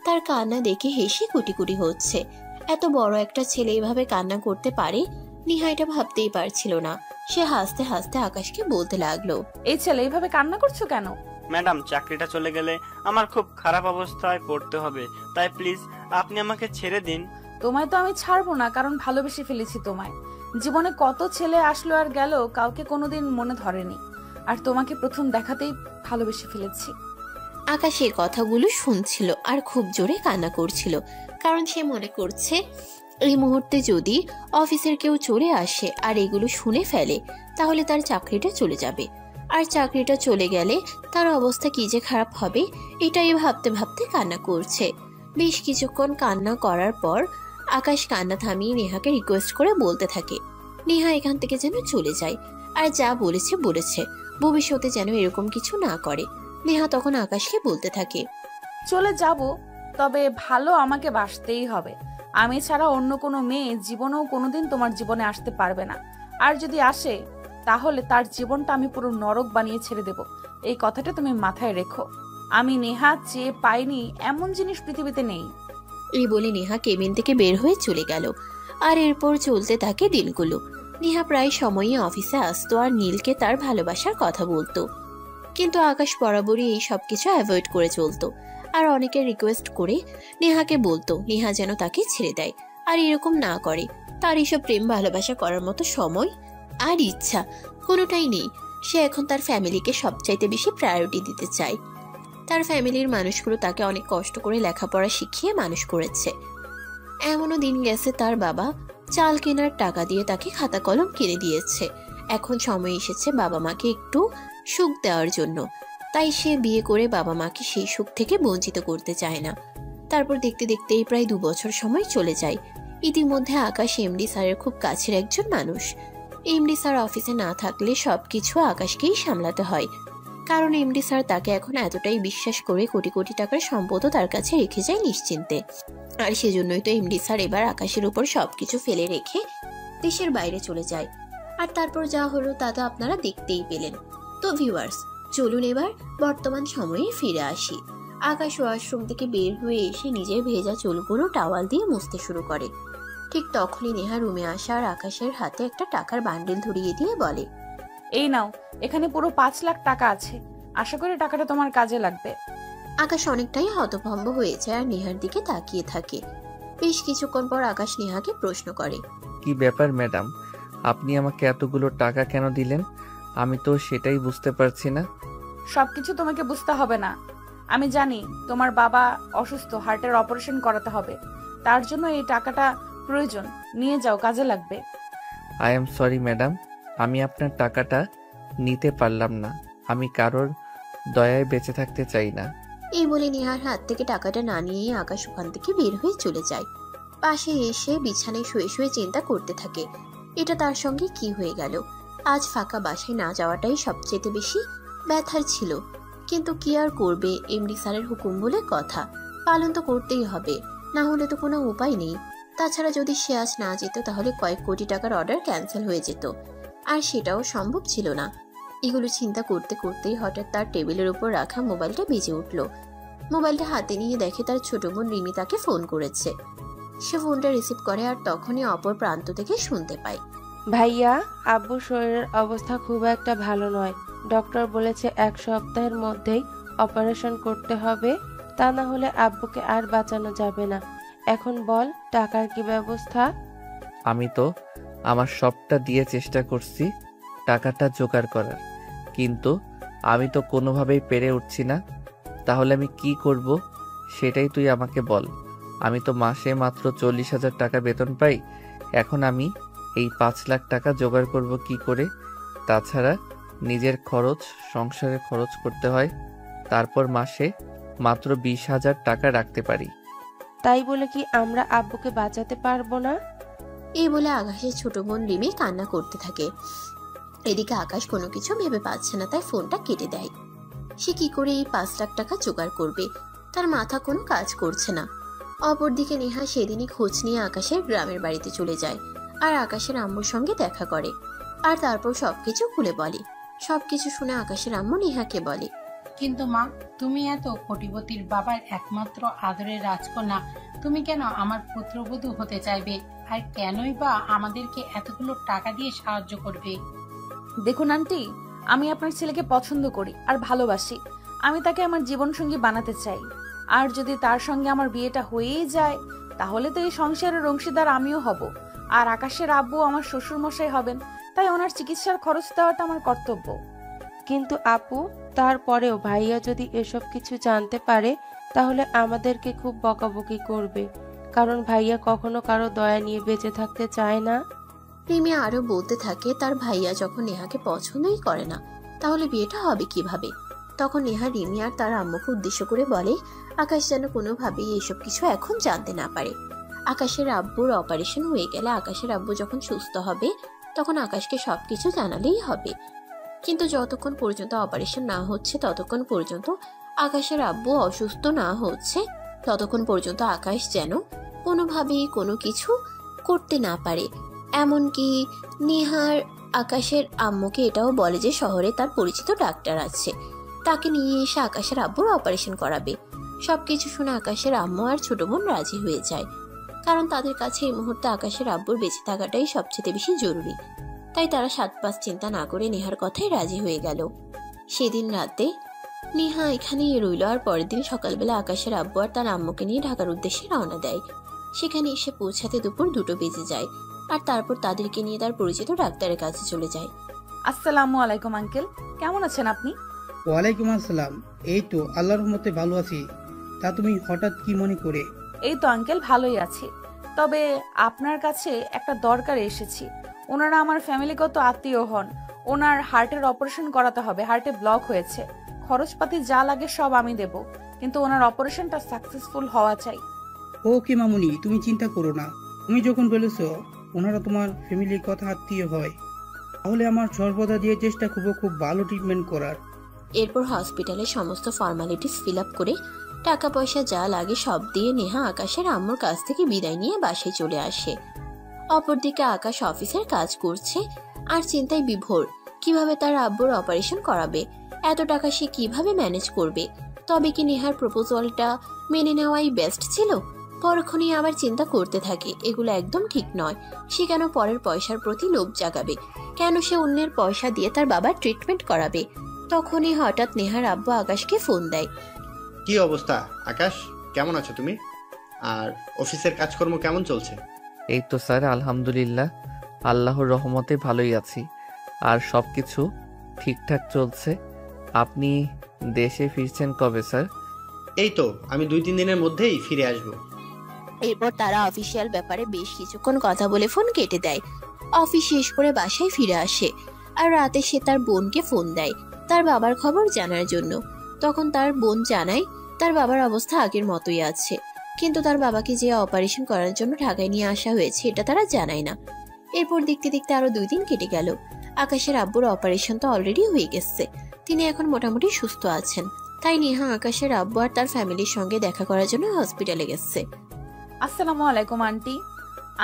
তার কান্না দেখে হেসে কুটি কুটি হচ্ছে। এত বড় একটা ছেলে এভাবে কান্না করতে পারে, নেহা এটা ভাবতেই পারছিল না। সে হাসতে হাসতে আকাশকে বলতে লাগলো, এই ছেলে এইভাবে কান্না করছো কেন? ম্যাডাম, চাকরিটা চলে গেলে আমার খুব খারাপ অবস্থায় পড়তে হবে, তাই প্লিজ আপনি আমাকে ছেড়ে দিন। তোমায় তো আমি ছাড়বো না, কারণ ভালোবেসে ফেলেছি তোমায়। জীবনে কত ছেলে আসলো আর গেল, কাউকে কোনোদিন মনে ধরেনি, আর তোমাকে প্রথম দেখাতেই ভালোবেসে ফেলেছি। আকাশ এই কথাগুলো শুনছিল আর খুব জোরে কান্না করছিল, কারণ সে মনে করছে এই মুহূর্তে যদি অফিসের কেউ চলে আসে আর এগুলো শুনে ফেলে তাহলে তার চাকরিটা চলে যাবে। আর চাকরিটা চলে গেলে তার অবস্থা কি যে খারাপ হবে, এটাই ভাবতে ভাবতে কান্না করছে। বেশ কিছুক্ষণ কান্না করার পর আকাশ কান্না থামিয়ে নেহাকে রিকোয়েস্ট করে বলতে থাকে, নেহা এখান থেকে যেন চলে যায়, আর যা বলেছে বলেছে, ভবিষ্যতে যেন এরকম কিছু না করে। নেহা তখন আকাশকে বলতে থাকে, চলে যাব, তবে ভালো আমাকে বাসতেই হবে। আমি ছাড়া অন্য কোনো মেয়ে জীবনেও কোনোদিন তোমার জীবনে আসতে পারবে না, আর যদি আসে তাহলে তার জীবনটা আমি পুরো নরক বানিয়ে ছেড়ে দেব। এই কথাটা তুমি মাথায় রেখো। আমি নেহা চেয়ে পাইনি এমন জিনিস পৃথিবীতে নেই। এই বলে নেহা কেবিন থেকে বের হয়ে চলে গেল। আর এরপর চলতে থাকে দিনগুলো। নেহা প্রায় সময়ই অফিসে আসতো আর নীলকে তার ভালোবাসার কথা বলতো, কিন্তু আকাশ বরাবরই এই সব কিছু অ্যাভয়েড করে চলতো। আর অনেকে রিকোয়েস্ট করে নেহাকে বলতো নেহা যেন তাকে ছেড়ে দেয় আর এরকম না করে। তার এইসব প্রেম ভালোবাসা করার মতো সময় আর ইচ্ছা কোনোটাই নেই। সে এখন তার ফ্যামিলিকে সবচাইতে বেশি প্রায়োরিটি দিতে চায়। তার ফ্যামিলির মানুষগুলো তাকে অনেক কষ্ট করে লেখাপড়া শিখিয়ে মানুষ করেছে। এমনও দিন গেছে তার বাবা চাল কেনার টাকা দিয়ে তাকে খাতা কলম কিনে দিয়েছে। এখন সময় এসেছে বাবা মাকে একটু সুখ দেওয়ার জন্য, তাই সে বিয়ে করে বাবা মাকে সেই সুখ থেকে বঞ্চিত করতে চায় না। তারপর দেখতে দেখতেই প্রায় 2 বছর সময় চলে যায়। ইতিমধ্যে আকাশ এমডি স্যারের খুব কাছের একজন মানুষ। এমডি স্যার অফিসে না থাকলে সবকিছু আকাশকেই সামলাতে হয়, কারণ এমডি স্যার তাকে এখন এতটাই বিশ্বাস করে কোটি কোটি টাকার সম্পদও তার কাছে রেখে যায় নিশ্চিন্তে। আর সেজন্যই তো এমডি স্যার এবার আকাশের উপর সবকিছু ফেলে রেখে দেশের বাইরে চলে যায়। আর তারপর যা হলো তা তো আপনারা দেখতেই পেলেন। তো ভিউয়ার্স, চলুন এবার বর্তমান সময়ে ফিরে আসি। আকাশ ওয়াশরুম থেকে বের হয়ে এসে নিজের ভেজা চুলগুলো টাওয়াল দিয়ে মুছতে শুরু করে। ঠিক তখনই নেহা রুমে আসা আর আকাশের হাতে একটা টাকার বান্ডিল ধরিয়ে দিয়ে বলে, এই নাও, এখানে পুরো 5 লাখ টাকা আছে। আশা করি টাকাটা তোমার কাজে লাগবে। আকাশ অনেকটাই হতভম্ব হয়ে যায় আর নেহার দিকে তাকিয়ে থাকে। বেশ কিছুক্ষণ পর আকাশ নেহাকে প্রশ্ন করে, কি ব্যাপার ম্যাডাম, আপনি আমাকে এতগুলো টাকা কেন দিলেন? আমি তো সেটাই বুঝতে পারছি না। সবকিছু তোমাকে বুঝতে হবে না। আমি জানি তোমার বাবা অসুস্থ, হার্টের অপারেশন করাতে হবে, তার জন্য এই টাকাটা প্রয়োজন। নিয়ে যাও, কাজে লাগবে। আই এম সরি ম্যাডাম, আমি আপনার টাকাটা নিতে পারলাম না। আমি কারোর দয়ায় বেঁচে থাকতে চাই না। এই বলে নেহার হাত থেকে টাকাটা না নিয়েই আকাশ ওখান থেকে বের হয়ে চলে যায়। পাশে এসে বিছানায় শুয়ে শুয়ে চিন্তা করতে থাকে, এটা তার সঙ্গে কি হয়ে গেল। আজ ফাঁকা বাসায় না যাওয়াটাই সবচেয়ে বেশি ব্যথার ছিল, কিন্তু কি আর করবে, এমডি স্যারের হুকুম বলে কথা, পালন তো করতেই হবে, না হলে তো কোনো উপায় নেই। তাছাড়া যদি সে আজ না যেত তাহলে কয়েক কোটি টাকার অর্ডার ক্যান্সেল হয়ে যেত, আর সেটাও সম্ভব ছিল না। এগুলো চিন্তা করতে করতেই হঠাৎ তার টেবিলের উপর রাখা মোবাইলটা বেজে উঠল। মোবাইলটা হাতে নিয়ে দেখে তার ছোট বোন রিমি তাকে ফোন করেছে। সে ফোনটা রিসিভ করে আর তখনই অপর প্রান্ত থেকে শুনতে পায়, ভাইয়া, আব্বুর শরীরের অবস্থা খুব একটা ভালো নয়। ডক্টর বলেছে 1 সপ্তাহের মধ্যেই অপারেশন করতে হবে, তা না হলে আব্বুকে আর বাঁচানো যাবে না। এখন বল, টাকার কি ব্যবস্থা? আমি তো আমার সবটা দিয়ে চেষ্টা করছি টাকাটা জোগাড় করার, কিন্তু আমি তো কোনোভাবেই পেরে উঠছি না। তাহলে আমি কি করব সেটাই তুই আমাকে বল। আমি তো মাসে মাত্র 40,000 টাকা বেতন পাই, এখন আমি এই 5 লাখ টাকা জোগাড় করব কি করে? তাছাড়া নিজের খরচ, সংসারে খরচ করতে হয়, তারপর মাসে মাত্র 20,000 টাকা রাখতে পারি। তাই বলে কি আমরা আব্বুকে বাঁচাতে পারবো না? এই বলে আকাশের ছোট বোন রিমি কান্না করতে থাকে। এদিকে আকাশ কোনো কিছু ভেবে পাচ্ছে না, তাই ফোনটা কেটে দেয়। সে কি করে এই 5 লাখ টাকা জোগাড় করবে, তার মাথা কোনো কাজ করছে না। অপরদিকে নেহা সেদিনই খোঁজ নিয়ে আকাশের গ্রামের বাড়িতে চলে যায় আর আকাশের আম্মুর সঙ্গে দেখা করে, আর তারপর সবকিছু খুলে বলে। সবকিছু শুনে আকাশের আম্মু নেহাকে বলে, কিন্তু মা, তুমি এত কোটিপতির বাবার একমাত্র আদরের রাজকন্যা, তুমি কেন আমার পুত্রবধূ হতে চাইবে? আর কেনই বা আমাদেরকে এতগুলো টাকা দিয়ে সাহায্য করবে? দেখুন আন্টি, আমি আপনার ছেলেকে পছন্দ করি আর ভালোবাসি। আমি তাকে আমার জীবনসঙ্গী বানাতে চাই। আর যদি তার সঙ্গে আমার বিয়েটা হয়েই যায়, তাহলে তো এই সংসারের অংশীদার আমিও হব, আর আকাশের আব্বু আমার শ্বশুর মশাই হবেন। তাই ওনার চিকিৎসার খরচ দেওয়াটা আমার কর্তব্য। কিন্তু আপু, তারপরেও ভাইয়া যদি এসব কিছু জানতে পারে তাহলে আমাদেরকে খুব বকাবকি করবে, কারণ ভাইয়া কখনো কারো দয়া নিয়ে বেঁচে থাকতে চায় না। রিমি আরো বলতে থাকে, তার ভাইয়া যখন নেহাকে পছন্দই করে না, তাহলে বিয়েটা হবে কিভাবে? তখন নেহা রিমি আর তার আম্মুকে উদ্দেশ্য করে বলে, আকাশ যেন কোনোভাবেই এসব কিছু এখন জানতে না পারে। আকাশের আব্বুর অপারেশন হয়ে গেলে আকাশের আব্বু যখন সুস্থ হবে তখন আকাশকে সবকিছু জানালেই হবে। কিন্তু যতক্ষণ পর্যন্ত অপারেশন না হচ্ছে ততক্ষণ পর্যন্ত, আকাশের আব্বু অসুস্থ না হচ্ছে ততক্ষণ পর্যন্ত আকাশ যেন কোনোভাবেই কোনো কিছু করতে না পারে। এমনকি নেহার আকাশের আম্মুকে এটাও বলে যে শহরে তার পরিচিত ডাক্তার আছে, তাকে নিয়ে এসে আকাশের আব্বুর অপারেশন করাবে। সবকিছু শুনে আকাশের আম্মু আর ছোট বোন রাজি হয়ে যায়, কারণ তাদের কাছে এই মুহূর্তে আকাশের আব্বুর বেঁচে থাকাটাই সবচেয়ে বেশি জরুরি। তাই তারা 7-5 চিন্তা না করে নেহার কথায় রাজি হয়ে গেল। সেদিন রাতে নেহা এখানেই রইল, আর পরের দিন সকালবেলা আকাশের আব্বু আর তার আম্মুকে নিয়ে ঢাকার উদ্দেশ্যে রওনা দেয়। সেখানে এসে পৌঁছাতে দুপুর 2টো বেজে যায়, আর তারপর তাদেরকে নিয়ে তার পরিচিত ডাক্তারের কাছে চলে যায়। আসসালামু আলাইকুম আঙ্কেল, কেমন আছেন আপনি? ওয়ালাইকুম আসসালাম। এই তো আল্লাহর রহমতে ভালো আছি। তা তুমি হঠাৎ কি মনে করে? এই তো আঙ্কেল, ভালোই আছি। তবে আপনার কাছে একটা দরকারে এসেছি। ওনারা আমার ফ্যামিলিগত আত্মীয় হন। ওনার হার্টের অপারেশন করাতে হবে, হার্টে ব্লক হয়েছে। খরচপাতি যা লাগে সব আমি দেব, কিন্তু ওনার অপারেশনটা সাকসেসফুল হওয়া চাই। ওকে মামুনি, তুমি চিন্তা করো না। তুমি যখন বলেছো ওনারা তোমার ফ্যামিলির কথা আত্মীয় হয়, তাহলে আমার সর্বদা দিয়ে চেষ্টা করবো খুব ভালো ট্রিটমেন্ট করার। এরপর হসপিটালে সমস্ত ফর্মালিটিস ফিল আপ করে টাকা পয়সা যা লাগে সব দিয়ে নেহা আকাশের আম্মুর কাছ থেকে বিদায় নিয়ে বাসায় চলে আসে। অপরদিকে আকাশ অফিসের কাজ করছে আর চিন্তায় বিভোর, কিভাবে তার আব্বুর অপারেশন করাবে, এত টাকা সে কিভাবে ম্যানেজ করবে। তবে কি নেহার প্রপোজালটা মেনে নেওয়াই বেস্ট ছিল? পরক্ষণই আবার চিন্তা করতে থাকে, এগুলো একদম ঠিক নয়। সে কেন পরের পয়সার প্রতি লোভ জাগাবে? কেন সে অন্যের পয়সা দিয়ে তার বাবার ট্রিটমেন্ট করাবে? তখনই হঠাৎ নেহার আব্বু আকাশকে ফোন দেয়। কি অবস্থা আকাশ, কেমন আছো তুমি? আর অফিসের কাজকর্ম কেমন চলছে? এই তো স্যার, আলহামদুলিল্লাহ, আল্লাহর রহমতে ভালোই আছি। আর সব কিছু ঠিকঠাক চলছে। আপনি দেশে ফিরছেন কবে স্যার? এই তো আমি 2-3 দিনের মধ্যেই ফিরে আসব। এরপর তারা অফিসিয়াল ব্যাপারে বেশ কিছুক্ষণ কথা বলে ফোন কেটে দেয়। অফিস শেষ করে বাসায় ফিরে আসে। আর রাতে সে তার বোনকে ফোন দেয় তার বাবার খবর জানার জন্য। তখন তার বোন জানায় তার বাবার অবস্থা আগের মতোই আছে, কিন্তু তার বাবাকে যে অপারেশন করার জন্য ঢাকায় নিয়ে আসা হয়েছে এটা তারা জানায় না। এরপর দেখতে দেখতে আরো 2 দিন কেটে গেল। আকাশের আব্বুর অপারেশন তো অলরেডি হয়ে গেছে, তিনি এখন মোটামুটি সুস্থ আছেন। তাই নেহা আকাশের আব্বু আর তার ফ্যামিলির সঙ্গে দেখা করার জন্য হসপিটালে গেছে। আসসালামু আলাইকুম আন্টি।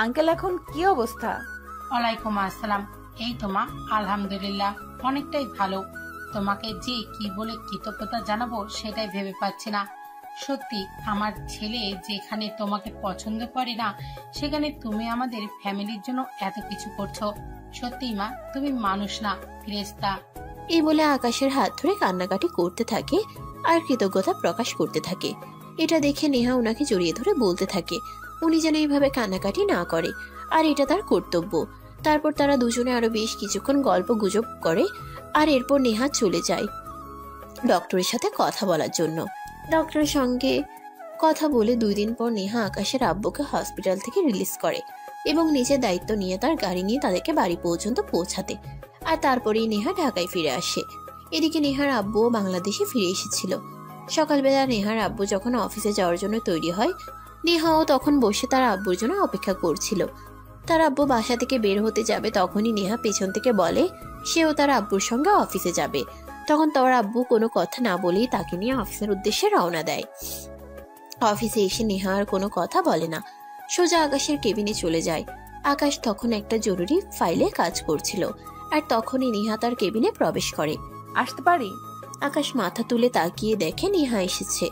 আঙ্কেল এখন কি অবস্থা? ওয়ালাইকুম আসসালাম। এই তো মা, আলহামদুলিল্লাহ অনেকটাই ভালো। তোমাকে যে কি বলে কৃতজ্ঞতা জানাবো সেটাই ভেবে পাচ্ছি না। সত্যি আমার ছেলে যেখানে তোমাকে পছন্দ করে না সেখানে তুমি আমাদের ফ্যামিলির জন্য এত কিছু করছো। সত্যি মা, তুমি মানুষ না, ফেরেশতা। এই বলে আকাশের হাত ধরে কান্নাকাটি করতে থাকে আর কৃতজ্ঞতা প্রকাশ করতে থাকে। এটা দেখে নেহা ওনাকে জড়িয়ে ধরে বলতে থাকে উনি যেন এইভাবে কান্নাকাটি না করে, আর এটা তার কর্তব্য। তারপর তারা দুজনে আরো বেশ কিছুক্ষণ গল্প গুজব করে। আর এরপর নেহা চলে যায় ডক্টরের সাথে কথা বলার জন্য। ডক্টরের সঙ্গে কথা বলে 2 দিন পর নেহা আকাশের আব্বুকে হসপিটাল থেকে রিলিজ করে এবং নিজের দায়িত্ব নিয়ে তার গাড়ি নিয়ে তাদেরকে বাড়ি পর্যন্ত পৌঁছাতে। আর তারপরেই নেহা ঢাকায় ফিরে আসে। এদিকে নেহার আব্বুও বাংলাদেশে ফিরে এসেছিল। সকালবেলা নেহার আব্বু যখন অফিসে যাওয়ার জন্য তৈরি হয়, নেহাও তখন বসে তার আব্বুর জন্য অপেক্ষা করছিল। তার আব্বু বাসা থেকে বের হতে যাবে, তখনই নেহা পেছন থেকে বলে সেও তার আব্বুর সঙ্গে অফিসে যাবে। তখন তার আব্বু কোনো কথা না বলেই তাকে নিয়ে অফিসের উদ্দেশ্যে রওনা দেয়। অফিসে এসে নেহা আর কোনো কথা বলে না, সোজা আকাশের কেবিনে চলে যায়। আকাশ তখন একটা জরুরি ফাইলে কাজ করছিল, আর তখনই নেহা তার কেবিনে প্রবেশ করে। আসতে পারি? আকাশ মাথা তুলে তাকিয়ে দেখে নেহা এসেছে।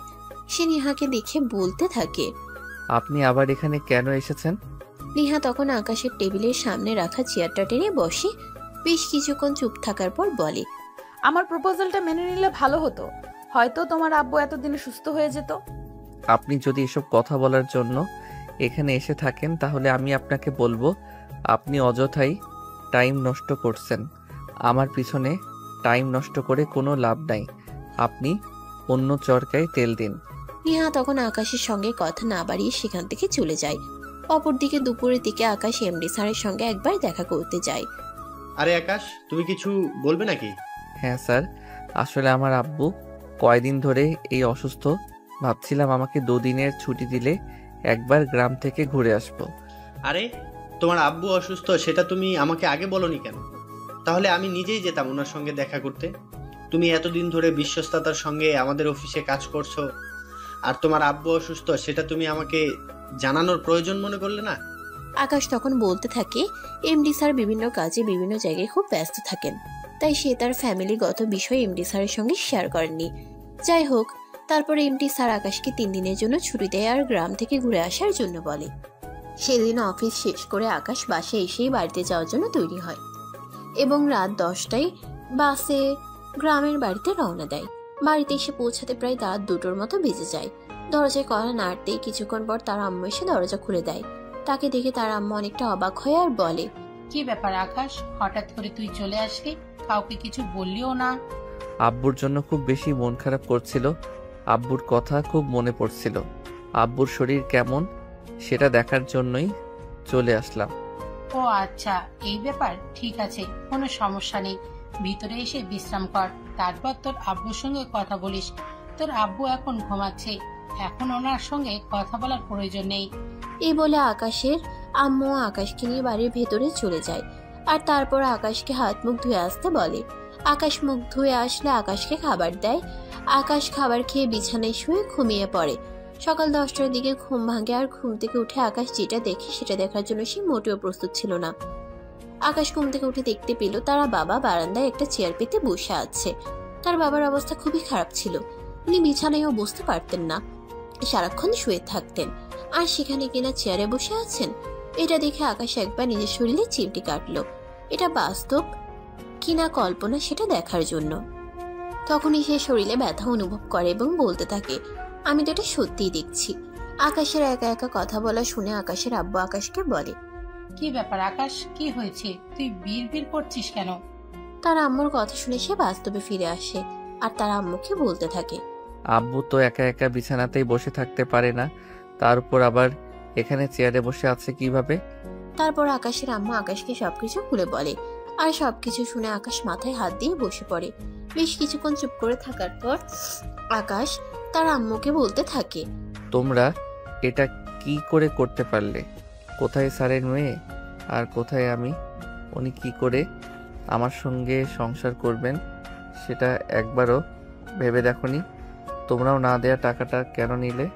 সে নেহাকে দেখে বলতে থাকে, আপনি আবার এখানে কেন এসেছেন? নেহা তখন আকাশের টেবিলের সামনে রাখা চেয়ারটা টেনে বসে বেশ কিছুক্ষণ চুপ থাকার পর বলে, আমার প্রপোজালটা মেনে নিলে ভালো হতো, হয়তো তোমার আব্বু এতদিনে সুস্থ হয়ে যেত। আপনি যদি এসব কথা বলার জন্য এখানে এসে থাকেন তাহলে আমি আপনাকে বলবো আপনি অযথাই টাইম নষ্ট করছেন। আমার পিছনে টাইম নষ্ট করে কোনো লাভ নাই। আপনি অন্য চরকায় তেল দিন। নেহা তখন আকাশের সঙ্গে কথা না বাড়িয়ে সেখান থেকে চলে যায়। অপরদিকে দুপুরের দিকে আকাশ এমডি স্যারের সঙ্গে একবার দেখা করতে যায়। আরে আকাশ, তুমি কিছু বলবে নাকি? হ্যাঁ স্যার, আসলে আমার আব্বু কয়দিন ধরে এই অসুস্থ। ভাবছিলাম আমাকে 2 দিনের ছুটি দিলে একবার গ্রাম থেকে ঘুরে আসবো। আরে তোমার আব্বু অসুস্থ সেটা তুমি আমাকে আগে বলনি কেন? তাহলে আমি নিজেই যেতাম ওনার সঙ্গে দেখা করতে। তুমি এতদিন ধরে বিশ্বস্ততার সঙ্গে আমাদের অফিসে কাজ করছো, আর তোমার আব্বু অসুস্থ সেটা তুমি আমাকে জানানোর প্রয়োজন মনে করলে না? আকাশ তখন বলতে থাকে এমডি স্যার বিভিন্ন কাজে বিভিন্ন জায়গায় খুব ব্যস্ত থাকেন, তাই সে তার ফ্যামিলিগত বিষয় এমডি স্যারের সঙ্গে শেয়ার করেননি। যাই হোক, তারপরে এমডি স্যার আকাশকে 3 দিনের জন্য ছুটি দেয় আর গ্রাম থেকে ঘুরে আসার জন্য বলে। সেদিন অফিস শেষ করে আকাশ বাসে এসেই বাড়িতে যাওয়ার জন্য তৈরি হয় এবং রাত 10টায় বাসে গ্রামের বাড়িতে রওনা দেয়। বাড়িতে এসে পৌঁছাতে প্রায় রাত 2টোর মতো বেজে যায়। দরজায় কড়া নাড়তেই কিছুক্ষণ পর তার আম্মু এসে দরজা খুলে দেয়। তাকে দেখে তার আম্মু অনেকটা অবাক হয় আর বলে, কি ব্যাপার আকাশ, হঠাৎ করে তুই চলে আসলি? কাউকে কিছু বললিও না? আব্বুর জন্য খুব বেশি মন খারাপ করছিল। আব্বুর কথা খুব মনে পড়ছিল। আব্বুর শরীর কেমন সেটা দেখার জন্যই চলে আসলাম। ও আচ্ছা, এই ব্যাপার, ঠিক আছে, কোনো সমস্যা নেই। ভিতরে এসে বিশ্রাম কর, তারপর তোর আব্বুর সঙ্গে কথা বলিস। তোর আব্বু এখন ঘুমাচ্ছে, এখন ওনার সঙ্গে কথা বলার প্রয়োজন নেই। এই বলে আকাশের আম্মু আকাশকে নিয়ে বাড়ির ভেতরে চলে যায় আর তারপর আকাশকে হাত মুখ ধুয়ে আসতে বলে। আকাশ মুখ ধুয়ে আসলে আকাশকে খাবার দেয়। আকাশ খাবার খেয়ে বিছানায় শুয়ে ঘুমিয়ে পড়ে। সকাল 10টার দিকে ঘুম ভাঙে আর ঘুম থেকে উঠে আকাশ যেটা দেখে সেটা দেখার জন্য সে মোটেও প্রস্তুত ছিল না। আকাশ ঘুম থেকে উঠে দেখতে পেল তার বাবা বারান্দায় একটা চেয়ার পেতে বসে আছে। তার বাবার অবস্থা খুবই খারাপ ছিল, উনি বিছানায়ও বসতে পারতেন না, সারাক্ষণ শুয়ে থাকতেন, আর সেখানে কিনা চেয়ারে বসে আছেন। এটা দেখে আকাশ একবার নিজের শরীরে চিমটি কাটলো, এটা বাস্তব কিনা কল্পনা সেটা দেখার জন্য। তখনই সে শরীরে ব্যথা অনুভব করে এবং বলতে থাকে, আমি তো এটা সত্যিই দেখছি। আকাশের একা একা কথা বলা শুনে আকাশের আব্বু আকাশকে বলে, কি ব্যাপার আকাশ, কি হয়েছে? তুই বিড়বিড় করছিস কেন? তার আম্মুর কথা শুনে সে বাস্তবে ফিরে আসে আর তার আম্মুকে বলতে থাকে, আব্বু তো একা একা বিছানাতেই বসে থাকতে পারে না, তার উপর আবার এখানে চেয়ারে বসে আছে কিভাবে? তারপর আকাশের আম্মু আকাশকে সবকিছু খুলে বলে। আর সবকিছু শুনে আকাশ মাথায় হাত দিয়ে বসে পড়ে। বেশ কিছুক্ষণ চুপ করে থাকার পর আকাশ তার আম্মুকে বলতে থাকে, তোমরা এটা কি করে করতে পারলে? কোথায় স্যারের মেয়ে আর কোথায় আমি? উনি কি করে আমার সঙ্গে সংসার করবেন সেটা একবারও ভেবে দেখোনি? তোমরাও না দেয়া টাকাটা কেন নিলে?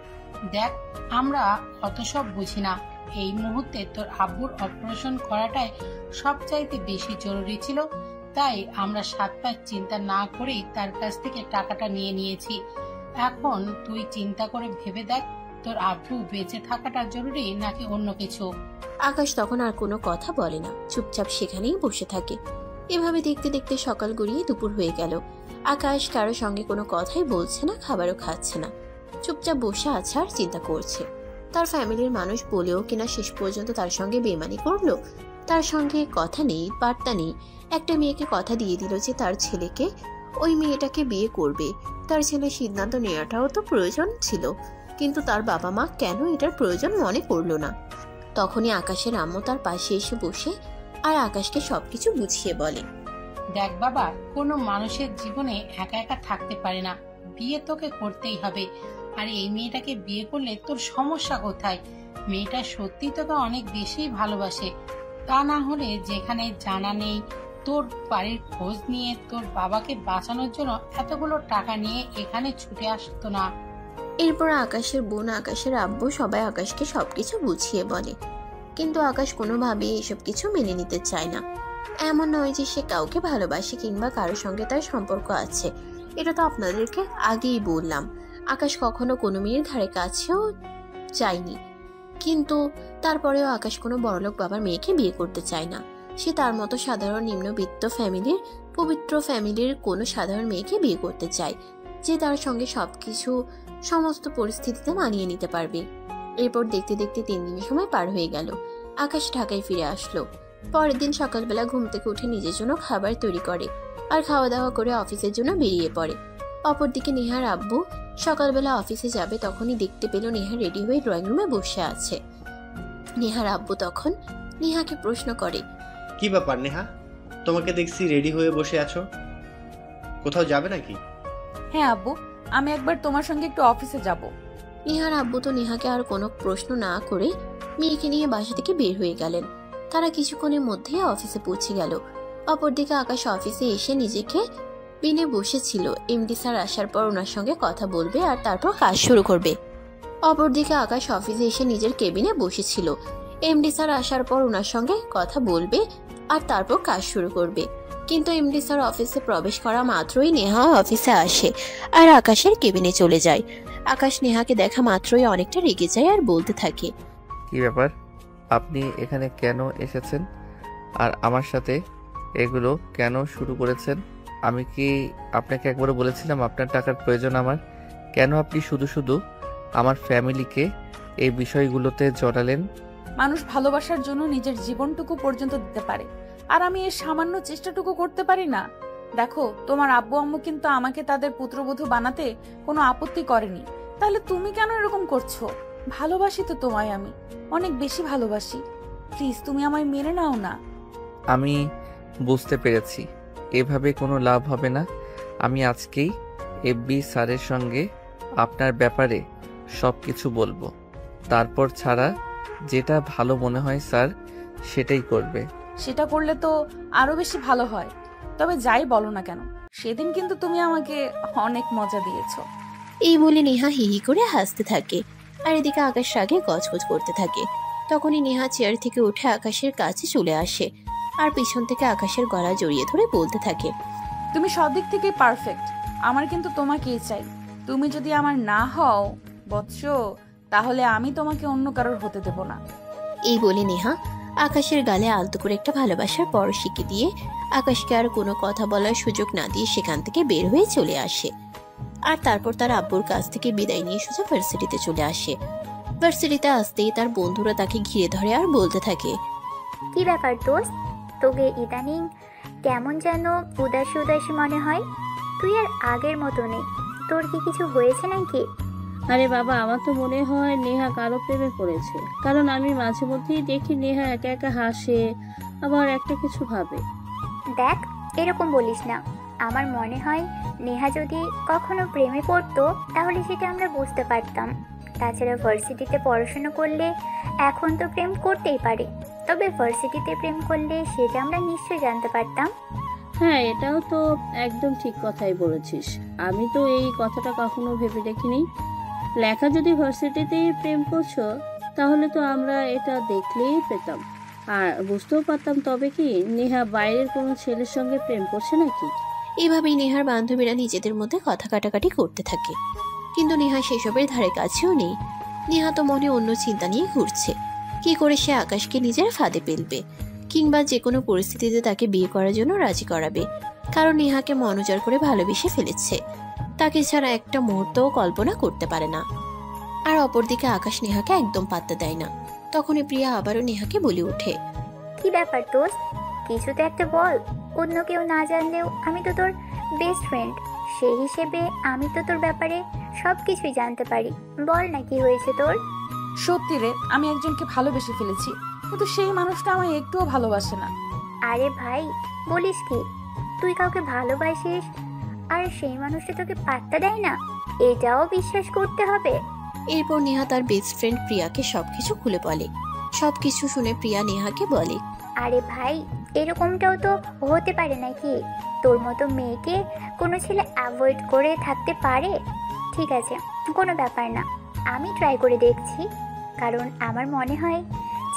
দেখ, আমরা অত সব বুঝি না। এই মুহূর্তে তোর আব্বুর অপারেশন করাটাই সবচাইতে বেশি জরুরি ছিল, তাই আমরা 7 পাঁচ চিন্তা না করেই তার কাছ থেকে টাকাটা নিয়ে নিয়েছি। এখন তুই চিন্তা করে ভেবে দেখ, তোর আব্বু বেঁচে থাকাটা জরুরি নাকি অন্য কিছু। আকাশ তখন আর কোনো কথা বলে না, চুপচাপ সেখানেই বসে থাকে। এভাবে দেখতে দেখতে সকাল গড়িয়ে দুপুর হয়ে গেল। আকাশ কারো সঙ্গে কোনো কথাই বলছে না, খাবারও খাচ্ছে না, চুপচাপ বসে আছে আর চিন্তা করছে। তার ফ্যামিলির মানুষ বলেও কিনা শেষ পর্যন্ত তার সঙ্গে বেমানি করলো। তার সঙ্গে কথা নেই, বার্তা নেই। একটা মেয়েকে কথা দিয়ে দিল যে তার ছেলেকে ওই মেয়েটাকে বিয়ে করবে। তার ছেলে সিদ্ধান্ত নেওয়াটাও তো প্রয়োজন ছিল, কিন্তু তার বাবা মা কেন এটার প্রয়োজন মনে করলো না। তখনই আকাশের আম্মু তার পাশে এসে বসে আর আকাশকে সবকিছু বুঝিয়ে বলে, দেখ বাবা, কোনো মানুষের জীবনে একা একা থাকতে পারে না, বিয়ে তোকে করতেই হবে। আর এই মেয়েটাকে বিয়ে করলে তোর সমস্যা কোথায়? মেয়েটা সত্যি তোকে অনেক বেশি ভালোবাসে। তা না হলে যেখানে জানা নেই তোর বাড়ির খোঁজ নিয়ে তোর বাবাকে বাঁচানোর জন্য এতগুলো টাকা নিয়ে এখানে ছুটে আসতো না। এরপর আকাশের বোন, আকাশের আব্বু সবাই আকাশকে সবকিছু বুঝিয়ে বলে, কিন্তু আকাশ কোনোভাবেই এসব কিছু মেনে নিতে চায় না। এমন নয় যে সে কাউকে ভালোবাসে কিংবা কারোর সঙ্গে তার সম্পর্ক আছে, এটা তো আপনাদেরকে আগেই বললাম। আকাশ কখনো কোনো মেয়ের ধারে কাছেও যায়নি, কিন্তু তারপরেও আকাশ কোনো বড়লোক বাবার মেয়েকে বিয়ে করতে চায় না। সে তার মতো সাধারণ নিম্নবিত্ত ফ্যামিলির, পবিত্র ফ্যামিলির কোনো সাধারণ মেয়েকে বিয়ে করতে চায়, যে তার সঙ্গে সবকিছু সমস্ত পরিস্থিতিতে মানিয়ে নিতে পারবে। এরপর দেখতে দেখতে 3 দিনের সময় পার হয়ে গেল। আকাশ ঢাকায় ফিরে আসলো। পরের দিন সকালবেলা ঘুম থেকে উঠে নিজের জন্য খাবার তৈরি করে আর খাওয়া দাওয়া করে অফিসের জন্য বেরিয়ে পড়ে। অপরদিকে নেহার আব্বু সকালবেলা অফিসে যাবে, তখনই দেখতে পেল নেহা রেডি হয়ে ড্রয়িং রুমে বসে আছে। নেহার আব্বু তখন নেহাকে প্রশ্ন করে, কি ব্যাপার নেহা, তোমাকে দেখছি রেডি হয়ে বসে আছো, কোথাও যাবে নাকি? হ্যাঁ আব্বু, আমি একবার তোমার সঙ্গে একটু অফিসে যাব। নেহার আব্বু তো নেহাকে আর কোনো প্রশ্ন না করে মেয়েকে নিয়ে বাসা থেকে বের হয়ে গেলেন। তারা কিছুক্ষণের মধ্যে অফিসে পৌঁছে গেল। অপরদিকে আকাশ অফিসে এসে নিজেকে বিনে বসেছিল। এমডি স্যার আসার পর ওনার সঙ্গে কথা বলবে আর তারপর কাজ শুরু করবে। অপরদিকে আকাশ অফিসে এসে নিজের কেবিনে বসেছিল। এমডি স্যার আসার পর ওনার সঙ্গে কথা বলবে আর তারপর কাজ শুরু করবে। কিন্তু এমডি স্যার অফিসে প্রবেশ করা মাত্রই নেহা অফিসে আসে আর আকাশের কেবিনে চলে যায়। আকাশ নেহাকে দেখা মাত্রই অনেকটা রেগে যায় আর বলতে থাকে, কি ব্যাপার, আপনি এখানে কেন এসেছেন আর আমার সাথে এগুলো কেন শুরু করেছেন? আমি কি আপনাকে একবারও বলেছিলাম আপনার টাকার প্রয়োজন আমার? কেন আপনি শুধু শুধু আমার ফ্যামিলিকে এই বিষয়গুলোতে জড়ালেন? মানুষ ভালোবাসার জন্য নিজের জীবনটুকু পর্যন্ত দিতে পারে, আর আমি এর সামান্য চেষ্টাটুকু করতে পারি না? দেখো, তোমার আব্বু আম্মু কিন্তু আমাকে তাদের পুত্রবধূ বানাতে কোনো আপত্তি করেনি, তাহলে তুমি কেন এরকম করছো? ভালোবাসি তো তোমায়, আমি অনেক বেশি ভালোবাসি। প্লিজ তুমি আমায় মেনে নাও না। আমি বুঝতে পেরেছি, এভাবে কোনো লাভ হবে না। আমি আজকেই এফবি স্যারের সঙ্গে আপনার ব্যাপারে সব কিছু বলবো, তারপর ছাড়া যেটা ভালো মনে হয় স্যার সেটাই করবে। সেটা করলে তো আরো বেশি ভালো হয়। তবে যাই বলো না কেন, সেদিন কিন্তু তুমি আমাকে অনেক মজা দিয়েছো। এই বলে নেহা হিহি করে হাসতে থাকে আর এদিকে আকাশ রাগে গজগজ করতে থাকে। তখনই নেহা চেয়ার থেকে উঠে আকাশের কাছে চলে আসে আর পিছন থেকে আকাশের গলা জড়িয়ে ধরে বলতে থাকে, তুমি সব দিক থেকে পারফেক্ট, আমার কিন্তু তোমাকেই চাই। তুমি যদি আমার না হও বৎস, তাহলে আমি তোমাকে অন্য কারোর হতে দেব না। এই বলে নেহা আকাশের গালে আলতো করে একটা ভালোবাসার পরশিকে দিয়ে আকাশকে আর কোনো কথা বলার সুযোগ না দিয়ে সেখান থেকে বের হয়ে চলে আসে। আর তারপর তার আব্বুর কাছ থেকে বিদায় নিয়ে সোজা ভার্সিটিতে চলে আসে। ভার্সিটিতে আসতেই তার বন্ধুরা তাকে ঘিরে ধরে আর বলতে থাকে, কি ব্যাপার দোস্ত, তোকে ইদানিং কেমন যেন উদাসী উদাসী মনে হয়। তুই আর আগের মতো নেই, তোর কি কিছু হয়েছে নাকি? আরে বাবা, আমার তো মনে হয় নেহা কারো প্রেমে পড়েছে, কারণ আমি মাঝে মধ্যেই দেখি নেহা একা একা হাসে, আবার একটা কিছু ভাবে। দেখ, এরকম বলিস না। আমার মনে হয় নেহা যদি কখনো প্রেমে পড়তো তাহলে সেটা আমরা বুঝতে পারতাম। তাছাড়া ভার্সিটিতে পড়াশোনা করলে এখন তো প্রেম করতেই পারে, তবে ভার্সিটিতে প্রেম করলে সেটা আমরা নিশ্চয়ই জানতে পারতাম। হ্যাঁ, এটাও তো একদম ঠিক কথাই বলেছিস। আমি তো এই কথাটা কখনো ভেবে দেখিনি। লেখা যদি ভার্সিটিতেই প্রেম করছো, তাহলে তো আমরা এটা দেখলেই পেতাম আর বুঝতেও পারতাম। তবে কি নেহা বাইরের কোনো ছেলের সঙ্গে প্রেম করছে নাকি? এভাবেই নেহার বান্ধবীরা নিজেদের মধ্যে কথা কাটাকাটি করতে থাকে, কিন্তু নেহা সেসবের ধারে কাছেও নেই। নেহা তো মনে অন্য চিন্তা নিয়ে ঘুরছে, কি করে সে আকাশকে নিজের ফাঁদে ফেলবে, কিংবা যে কোনো পরিস্থিতিতে তাকে বিয়ে করার জন্য রাজি করাবে। কারণ নেহাকে মনোজার করে ভালোবেসে ফেলেছে, তাকে ছাড়া একটা মুহূর্তও কল্পনা করতে পারে না। আর অপরদিকে আকাশ নেহাকে একদম পাত্তা দেয় না। তখনই প্রিয়া আবারও নেহাকে বলে ওঠে, কি ব্যাপার দোস্ত, কিছু তো একটা বল। অন্য কেউ না জানলেও আমি তো তোর বেস্ট ফ্রেন্ড, সেই হিসেবে আমি তো তোর ব্যাপারে সব কিছুই জানতে পারি। বল না, কি হয়েছে তোর? সত্যি রে, আমি একজনকে ভালোবেসে ফেলেছি, কিন্তু সেই মানুষটা আমায় একটুও ভালোবাসে না। আরে ভাই, বলিস কি? তুই কাউকে ভালোবাসিস আর সেই মানুষটা তোকে পাত্তা দেয় না? এটাও বিশ্বাস করতে হবে? এরপর নেহা তার বেস্ট ফ্রেন্ড প্রিয়াকে সবকিছু খুলে বলে। সবকিছু শুনে প্রিয়া নেহাকে বলে, আরে ভাই, এরকমটাও তো হতে পারে নাকি? তোর মতো মেয়েকে কোনো ছেলে অ্যাভয়েড করে থাকতে পারে? ঠিক আছে, কোনো ব্যাপার না, আমি ট্রাই করে দেখছি। কারণ আমার মনে হয়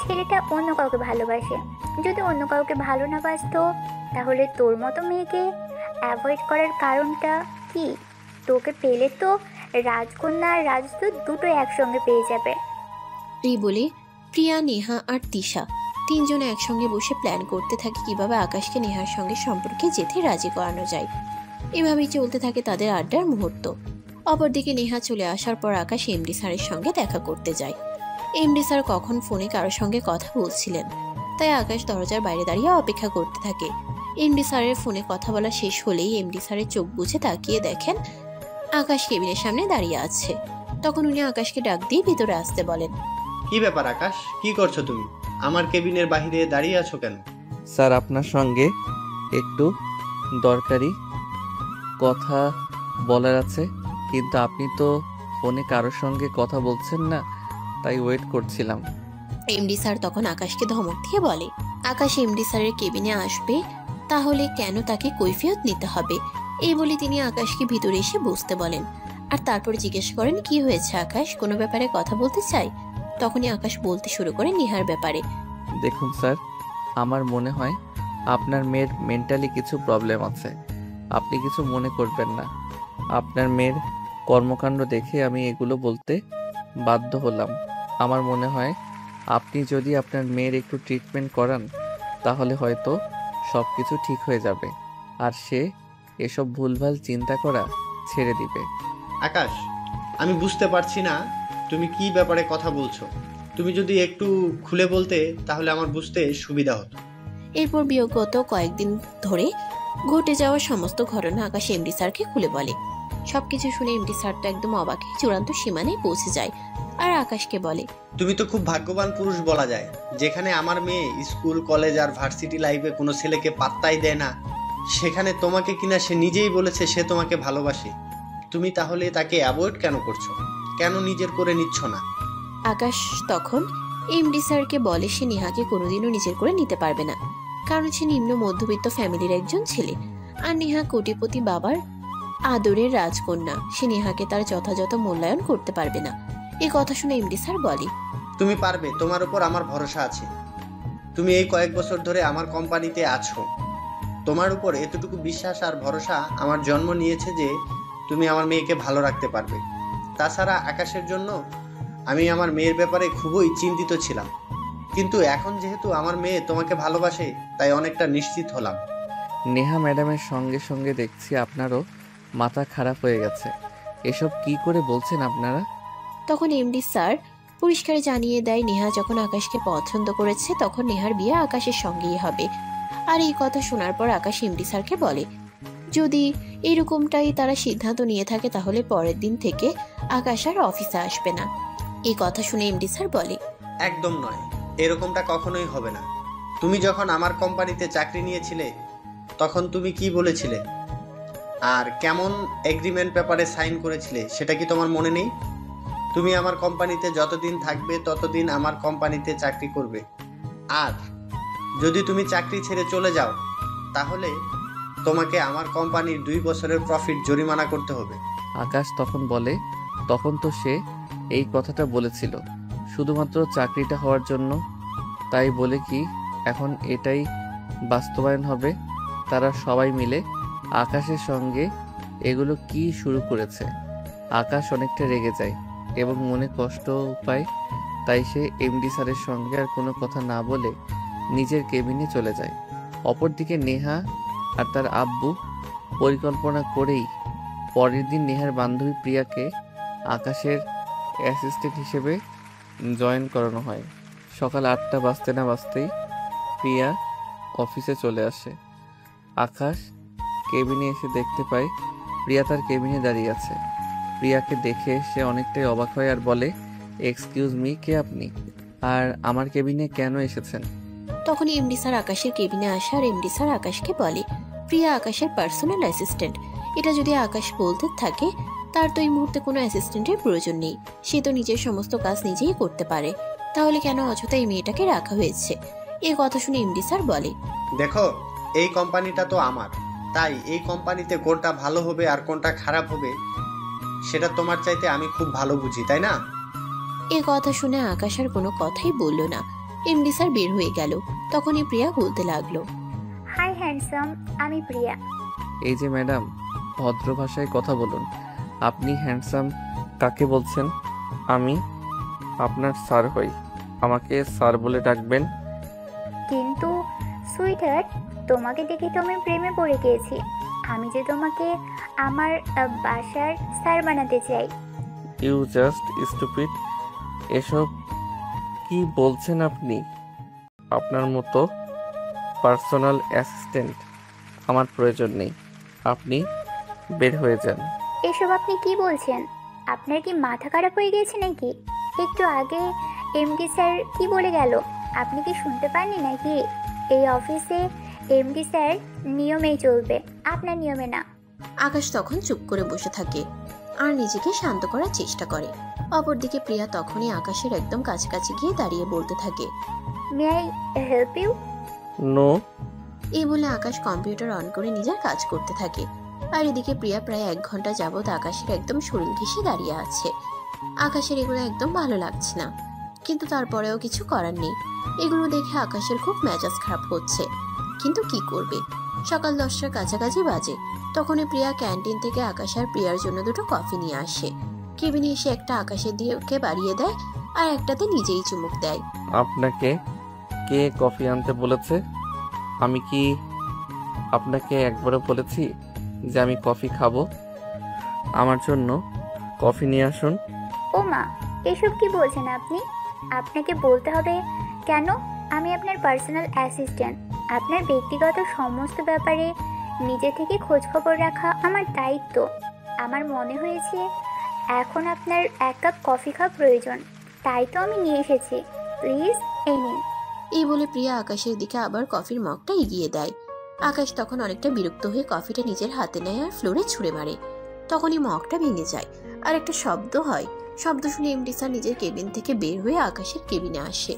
ছেলেটা অন্য কাউকে ভালোবাসে। যদি অন্য কাউকে ভালো না বাসতো, তাহলে তোর মতো মেয়েকে অ্যাভয়েড করার কারণটা কি? তোকে পেলে তো রাজকন্যা আর রাজদূত দুটো একসঙ্গে পেয়ে যাবে। এই বলে প্রিয়া, নেহা আর তিশা তিনজনে একসঙ্গে বসে প্ল্যান করতে থাকে কিভাবে আকাশকে নেহার সঙ্গে সম্পর্কে যেতে রাজি করানো যায়। এভাবেই চলতে থাকে তাদের আড্ডার মুহূর্ত। অপরদিকে নেহা চলে আসার পর আকাশ এমডি স্যারের সঙ্গে দেখা করতে যায়। এমডি স্যার কখন ফোনে কারোর সঙ্গে কথা বলছিলেন, তাই আকাশ দরজার বাইরে দাঁড়িয়ে অপেক্ষা করতে থাকে। এমডি স্যারের ফোনে কথা বলা শেষ হলেই এমডি স্যারের চোখ বুজে তাকিয়ে দেখেন আকাশ কেবিনের সামনে দাঁড়িয়ে আছে। তখন উনি আকাশকে ডাক দিয়ে ভিতরে আসতে বলেন। কি ব্যাপার আকাশ, কি করছো তুমি? আমার কেবিনের বাইরে দাঁড়িয়ে আছো কেন? স্যার, আপনার সঙ্গে একটু দরকারি কথা বলার আছে, কিন্তু আপনি তো ফোনে কারোর সঙ্গে কথা বলছেন না, তাই ওয়েট করছিলাম। এমডি স্যার তখন আকাশকে ধমক দিয়ে বলে, আকাশ এমডি স্যারের কেবিনে আসবে, তাহলে কেন তাকে কৈফিয়ত নিতে হবে। এই বলে তিনি আকাশকে ভিতরে এসে বসতে বলেন। আর তারপর জিজ্ঞেস করেন, কি হয়েছে আকাশ, কোনো ব্যাপারে কথা বলতে চাই? তখনই আকাশ বলতে শুরু করে নেহার ব্যাপারে। দেখুন স্যার, আমার মনে হয় আপনার মেয়ের মেন্টালি কিছু প্রবলেম আছে। আপনি কিছু মনে করবেন না। আপনার মেয়ের কর্মকাণ্ড দেখে আমি এগুলো বলতে বাধ্য হলাম। আমার মনে হয় আপনি যদি আপনার মেয়ের একটু ট্রিটমেন্ট করান, তাহলে হয়তো সব কিছু ঠিক হয়ে যাবে, আর সে এসব ভুলভাল চিন্তা করা ছেড়ে দিবে। আকাশ, আমি বুঝতে পারছি না তুমি কি ব্যাপারে কথা বলছো। তুমি যদি একটু খুলে বলতে তাহলে আমার বুঝতে সুবিধা হতো। এরপর বিগত কয়েকদিন ধরে ঘটে যাওয়া সমস্ত ঘটনা আকাশ এমডি স্যারকে খুলে বলে। সবকিছু শুনে এমডি স্যার তো একদম অবাকে চূড়ান্ত সীমানায় পৌঁছে যায় আর আকাশকে বলে, তুমি তো খুব ভাগ্যবান পুরুষ বলা যায়, যেখানে আমার মেয়ে স্কুল, কলেজ আর ভার্সিটি লাইফে কোনো ছেলেকে পাত্তাই দেয় না, সেখানে তোমাকে কিনা সে নিজেই বলেছে সে তোমাকে ভালোবাসে। তুমি তাহলে তাকে অ্যাভয়েড কেন করছো? কেন নিজের করে নিচ্ছ না? আকাশ তখন এমডি স্যারকে বলে সে নেহাকে কোনোদিনও নিজের করে নিতে পারবে না, কারণ সে নিম্ন মধ্যবিত্ত ফ্যামিলির একজন ছেলে, আর নেহা কোটিপতি বাবার আদরের রাজকন্যা। সে নেহাকে তার যথাযথ মূল্যায়ন করতে পারবে না। এই কথা শুনে এমডি স্যার বলে, তুমি পারবে, তোমার উপর আমার ভরসা আছে। তুমি এই কয়েক বছর ধরে আমার কোম্পানিতে আছো, তোমার উপর এতটুকু বিশ্বাস আর ভরসা আমার জন্ম নিয়েছে যে তুমি আমার মেয়েকে ভালো রাখতে পারবে। তাছাড়া আকাশের জন্য আমি আমার মেয়ের ব্যাপারে খুবই চিন্তিত ছিলাম, কিন্তু এখন যেহেতু আমার মেয়ে তোমাকে ভালোবাসে, তাই অনেকটা নিশ্চিত হলাম। নেহা ম্যাডামের সঙ্গে সঙ্গে দেখছি আপনারও মাথা খারাপ হয়ে গেছে। এসব কি করে বলছেন আপনারা? তখন এমডি স্যার পরিষ্কার জানিয়ে দেয় নেহা যখন আকাশকে পছন্দ করেছে তখন নেহার বিয়ে আকাশের সঙ্গেই হবে। আর এই কথা শোনার পর আকাশ এমডি স্যারকে বলে যদি এরকমটাই তারা সিদ্ধান্ত নিয়ে থাকে তাহলে পরের দিন থেকে আকাশ আর অফিসে আসবে না। এই কথা শুনে এমডি স্যার বলে একদম নয়, এরকমটা কখনোই হবে না। তুমি যখন আমার কোম্পানিতে চাকরি নিয়েছিলে তখন তুমি কি বলেছিলে আর কেমন এগ্রিমেন্ট পেপারে সাইন করেছিলে সেটা কি তোমার মনে নেই? তুমি আমার কোম্পানিতে যতদিন থাকবে ততদিন আমার কোম্পানিতে চাকরি করবে, আর যদি তুমি চাকরি ছেড়ে চলে যাও তাহলে তোমাকে আমার কোম্পানির 2 বছরের প্রফিট জরিমানা করতে হবে। আকাশ তখন বলে তখন তো সে এই কথাটা বলেছিল শুধুমাত্র চাকরিটা হওয়ার জন্য, তাই বলে কি এখন এটাই বাস্তবায়ন হবে? তারা সবাই মিলে আকাশের সঙ্গে এগুলো কি শুরু করেছে। আকাশ অনেকটা রেগে যায় এবং মনে কষ্ট পায়, তাই সে এমডি স্যারের সঙ্গে আর কোনো কথা না বলে নিজের কেবিনে চলে যায়। অপরদিকে নেহা আর তার আব্বু পরিকল্পনা করেই পরের দিন নেহার বান্ধবী প্রিয়াকে আকাশের অ্যাসিস্ট্যান্ট হিসেবে জয়েন করানো হয়। সকাল 8টা বাজতে না বাজতেই প্রিয়া অফিসে চলে আসে। আকাশ কেবিনে এসে দেখতে পায় প্রিয়া তার কেবিনে দাঁড়িয়ে আছে। প্রিয়াকে দেখে সে অনেকটাই অবাক হয় আর বলে এক্সকিউজ মি, কে আপনি আর আমার কেবিনে কেন এসেছেন? তখন এমডি স্যার আকাশের কেবিনে আসে আর এমডি স্যার আকাশকে বলে প্রিয়া আকাশের পার্সোনাল অ্যাসিস্ট্যান্ট। এটা যদি আকাশ বলতে থাকে তার তো এই মুহূর্তে কোনো অ্যাসিস্ট্যান্টের প্রয়োজন নেই, সে তো নিজের সমস্ত কাজ নিজেই করতে পারে, তাহলে কেন অযথা এই মেয়েটাকে রাখা হয়েছে? এই কথা শুনে এমডি স্যার বলে দেখো, এই কোম্পানিটা তো আমার, তাই এই কোম্পানিতে কোনটা ভালো হবে আর কোনটা খারাপ হবে সেটা তোমার চাইতে আমি খুব ভালো বুঝি, তাই না? এই কথা শুনে আকাশ আর কোনো কথাই বলল না। এমডি স্যার বের হয়ে গেল। তখনই প্রিয়া বলতে লাগলো হাই হ্যান্ডসাম, আমি প্রিয়া। এই যে ম্যাডাম, ভদ্র ভাষায় কথা বলুন। আপনি হ্যান্ডসাম কাকে বলছেন? আমি আপনার স্যার হই, আমাকে স্যার বলে ডাকবেন। কিন্তু সুইটহার্ট, তোমাকে দেখে তো আমি প্রেমে পড়ে গিয়েছি। আমি যে তোমাকে আমার বাসার স্যার বানাতে চাই। You just stupid. এসব কি বলছেন আপনি? আপনার মতো পার্সোনাল অ্যাসিস্ট্যান্ট আমার প্রয়োজন নেই, আপনি বের হয়ে যান। এসব আপনি কি বলছেন? আপনার কি মাথা খারাপ হয়ে গেছে নাকি? একটু আগে এমডি স্যার কি বলে গেল, আপনি কি শুনতে পাননি নাকি? এই অফিসে এমডি স্যার নিয়মেই চলবে, আপনার নিয়মে না। আকাশ তখন চুপ করে বসে থাকে আর নিজেকে শান্ত করার চেষ্টা করে। অপরদিকে প্রিয়া তখনই আকাশের একদম কাছাকাছি গিয়ে দাঁড়িয়ে বলতে থাকে may I help you? No. এই বলে আকাশ কম্পিউটার অন করে নিজের কাজ করতে থাকে। আর এদিকে প্রিয়া প্রায় 1 ঘন্টা যাবৎ আকাশের একদম শরীর ঘেঁষে দাঁড়িয়ে আছে। আকাশের এগুলো একদম ভালো লাগছে না, কিন্তু তারপরেও কিছু করার নেই। এগুলো দেখে আকাশের খুব মেজাজ খারাপ হচ্ছে, কিন্তু কি করবে? সকাল 10টার কাছাকাছি বাজে। তখনই প্রিয়া ক্যান্টিন থেকে আকাশ আর প্রিয়ার জন্য 2টো কফি নিয়ে আসে। কেবিনে এসে একটা আকাশের দিকে বাড়িয়ে দেয় আর একটাতে নিজেই চুমুক দেয়। আপনাকে কে কফি আনতে বলেছে? আমি কি আপনাকে একবারও বলেছি যে আমি কফি খাবো? আমার জন্য কফি নিয়ে আসুন। ও মা, এসব কি বলছেন আপনি? আপনাকে বলতে হবে কেন? আমি আপনার পার্সোনাল অ্যাসিস্ট্যান্ট। আপনার ব্যক্তিগত সমস্ত ব্যাপারে নিজে থেকে খোঁজ খবর রাখা আমার দায়িত্ব। আমার মনে হয়েছে এখন আপনার 1 কাপ কফি খাওয়া প্রয়োজন, তাই তো আমি নিয়ে এসেছি। প্লিজ এই নিন। এই বলে প্রিয়া আকাশের দিকে আবার কফির মগটা এগিয়ে দেয়। আকাশ তখন অনেকটা বিরক্ত হয়ে কফিটা নিজের হাতে নেয় আর ফ্লোরে ছুঁড়ে মারে। তখনই মগটা ভেঙে যায় আর একটা শব্দ হয়। শব্দ শুনে এমডি স্যার নিজের কেবিন থেকে বের হয়ে আকাশের কেবিনে আসে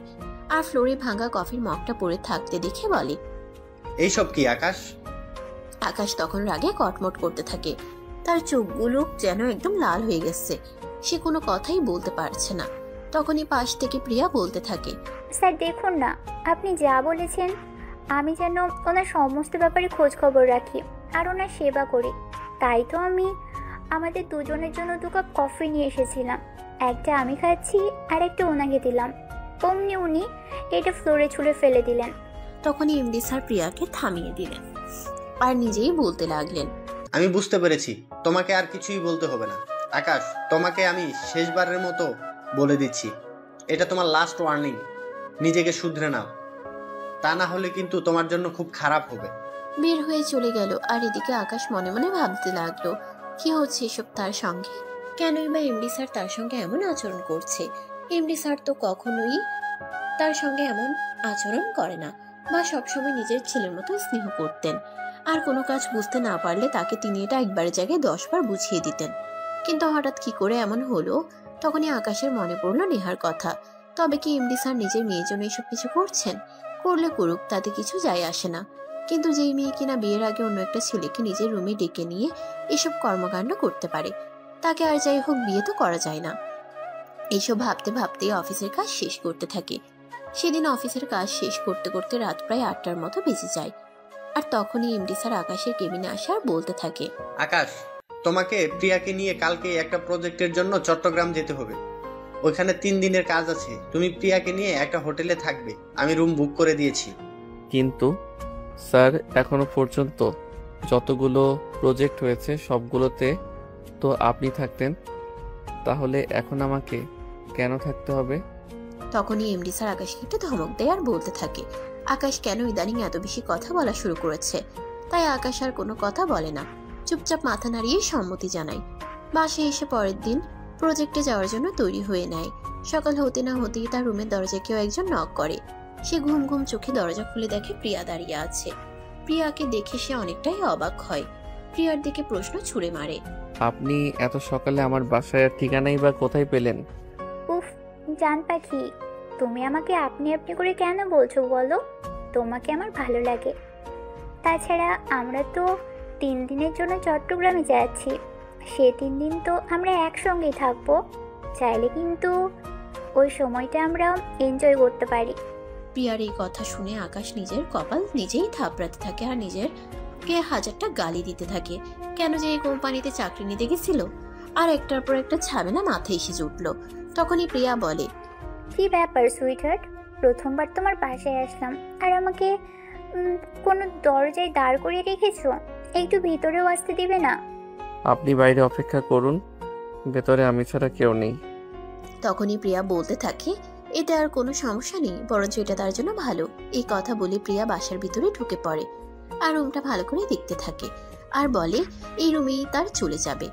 আর ফ্লোরে ভাঙা কফির মগটা পড়ে থাকতে দেখে বলে এইসব কি আকাশ? আকাশ তখন রাগে কটমট করতে থাকে। তার চোখগুলো যেন একদম লাল হয়ে গেছে, সে কোনো কথাই বলতে পারছে না। তখনই পাশ থেকে প্রিয়া বলতে থাকে স্যার দেখুন না, আপনি যা বলেছেন আমি যেন ওনার সমস্ত ব্যাপারে খোঁজ খবর রাখি আর ওনার সেবা করি। তাই তো আমি আমাদের দুজনের জন্য 2 কাপ কফি নিয়ে এসেছিলাম। একটা আমি খাচ্ছি আর একটা ওনাকে দিলাম। অমনি উনি এটা ফ্লোরে ছুঁড়ে ফেলে দিলেন। তখনই এমডি স্যার প্রিয়াকে থামিয়ে দিলেন। আর নিজেই বলতে লাগলেন, আমি বুঝতে পেরেছি, তোমাকে আর কিছুই বলতে হবে না। আকাশ, তোমাকে আমি শেষবারের মতো বলে দিচ্ছি, এটা তোমার লাস্ট ওয়ার্নিং। নিজেকে শুধরে নাও, তা না হলে কিন্তু তোমার জন্য খুব খারাপ হবে। বের হয়ে চলে গেল। আর এদিকে আকাশ মনে মনে ভাবতে লাগলো, কি হচ্ছে এসব তার সঙ্গে? কেনই বা এমডি স্যার তার সঙ্গে এমন আচরণ করছে? এমডি স্যার তো কখনোই তার সঙ্গে এমন আচরণ করে না, বা সবসময় নিজের ছেলের মতো স্নেহ করতেন। আর কোনো কাজ বুঝতে না পারলে তাকে তিনি এটা একবারের জায়গায় 10 বার বুঝিয়ে দিতেন। কিন্তু হঠাৎ কি করে এমন হলো? তখনই আকাশের মনে পড়লো নেহার কথা। তবে কি এমডি স্যার নিজের মেয়ের জন্য এসব কিছু করছেন? করলে করুক, তাতে কিছু যায় আসে না। কিন্তু যেই মেয়ে কিনা বিয়ের আগে অন্য একটা ছেলেকে নিজের রুমে ডেকে নিয়ে এসব কর্মকাণ্ড করতে পারে, তাকে আর যাই হোক বিয়ে তো করা যায় না। এইসব ভাবতে ভাবতে অফিসের কাজ শেষ করতে থাকে। সেদিন অফিসের কাজ শেষ করতে করতে রাত প্রায় 8টার মতো বেজে যায়। আর তখনই এমডি স্যার আকাশের কেবিনে আসে আর বলতে থাকে, আকাশ, তোমাকে প্রিয়াকে নিয়ে কালকে একটা প্রজেক্টের জন্য চট্টগ্রাম যেতে হবে। ওইখানে 3 দিনের কাজ আছে। তুমি প্রিয়াকে নিয়ে একটা হোটেলে থাকবে, আমি রুম বুক করে দিয়েছি। কিন্তু স্যার, এখনো পর্যন্ত যতগুলো প্রজেক্ট হয়েছে সবগুলোতে তো আপনি থাকতেন, তাহলে এখন আমাকে কেন থাকতে হবে? তখনই এমডি স্যার আকাশকে একটু ধমক দেয় আর বলতে থাকে, আকাশ কেন ইদানিং এত বেশি কথা বলা শুরু করেছে। তাই আকাশ আর কোনো কথা বলে না, চুপচাপ মাথা নাড়িয়ে সম্মতি জানায়। বাসায় এসে পরের দিন প্রজেক্টে যাওয়ার জন্য তৈরি হয়ে নেয়। সকাল হতে না হতেই তার রুমের দরজায় কেউ একজন নক করে। সে ঘুম ঘুম চোখে দরজা খুলে দেখে প্রিয়া দাঁড়িয়ে আছে। প্রিয়াকে দেখে সে অনেকটাই অবাক হয়। প্রিয়ার দিকে প্রশ্ন ছুড়ে মারে, আপনি এত সকালে আমার বাসায় ঠিকানাই বা কোথায় পেলেন? উফ, জান পাখি, তুমি আমাকে আপনি আপনি করে কেন বলছো বলো? তোমাকে আমার ভালো লাগে। তাছাড়া আমরা তো 3 দিনের জন্য চট্টগ্রামে যাচ্ছি। সে 3 দিন তো আমরা একসঙ্গেই থাকবো। চাইলে কিন্তু ওই সময়টা আমরা এনজয় করতে পারি। প্রিয়ার এই কথা শুনে আকাশ নিজের কপাল নিজেই থাপড়াতে থাকে আর নিজের কে হাজারটা গালি দিতে থাকে। কেন যে এই কোম্পানিতে চাকরি নিতে গেছিল? আর একটার পর একটা ঝামেলা মাথায় এসে জুটল। তখনই প্রিয়া বলে, কি ব্যাপার সুইটহার্ট, প্রথমবার তোমার বাসায় আসলাম আর আমাকে কোনো দরজায় দাঁড় করিয়ে রেখেছো? একটু ভিতরেও আসতে দিবে না? আপনি বাইরে অপেক্ষা করুন, ভেতরে আমি ছাড়া কেউ নেই। তখনই প্রিয়া বলতে থাকে, এতে আর কোনো সমস্যা নেই, বরঞ্চ এটা তার জন্য ভালো। এই কথা বলে প্রিয়া বাসার ভিতরে ঢুকে পড়ে আর রুমটা ভালো করে দেখতে থাকে আর বলে এই রুমেই তার চলে যাবে।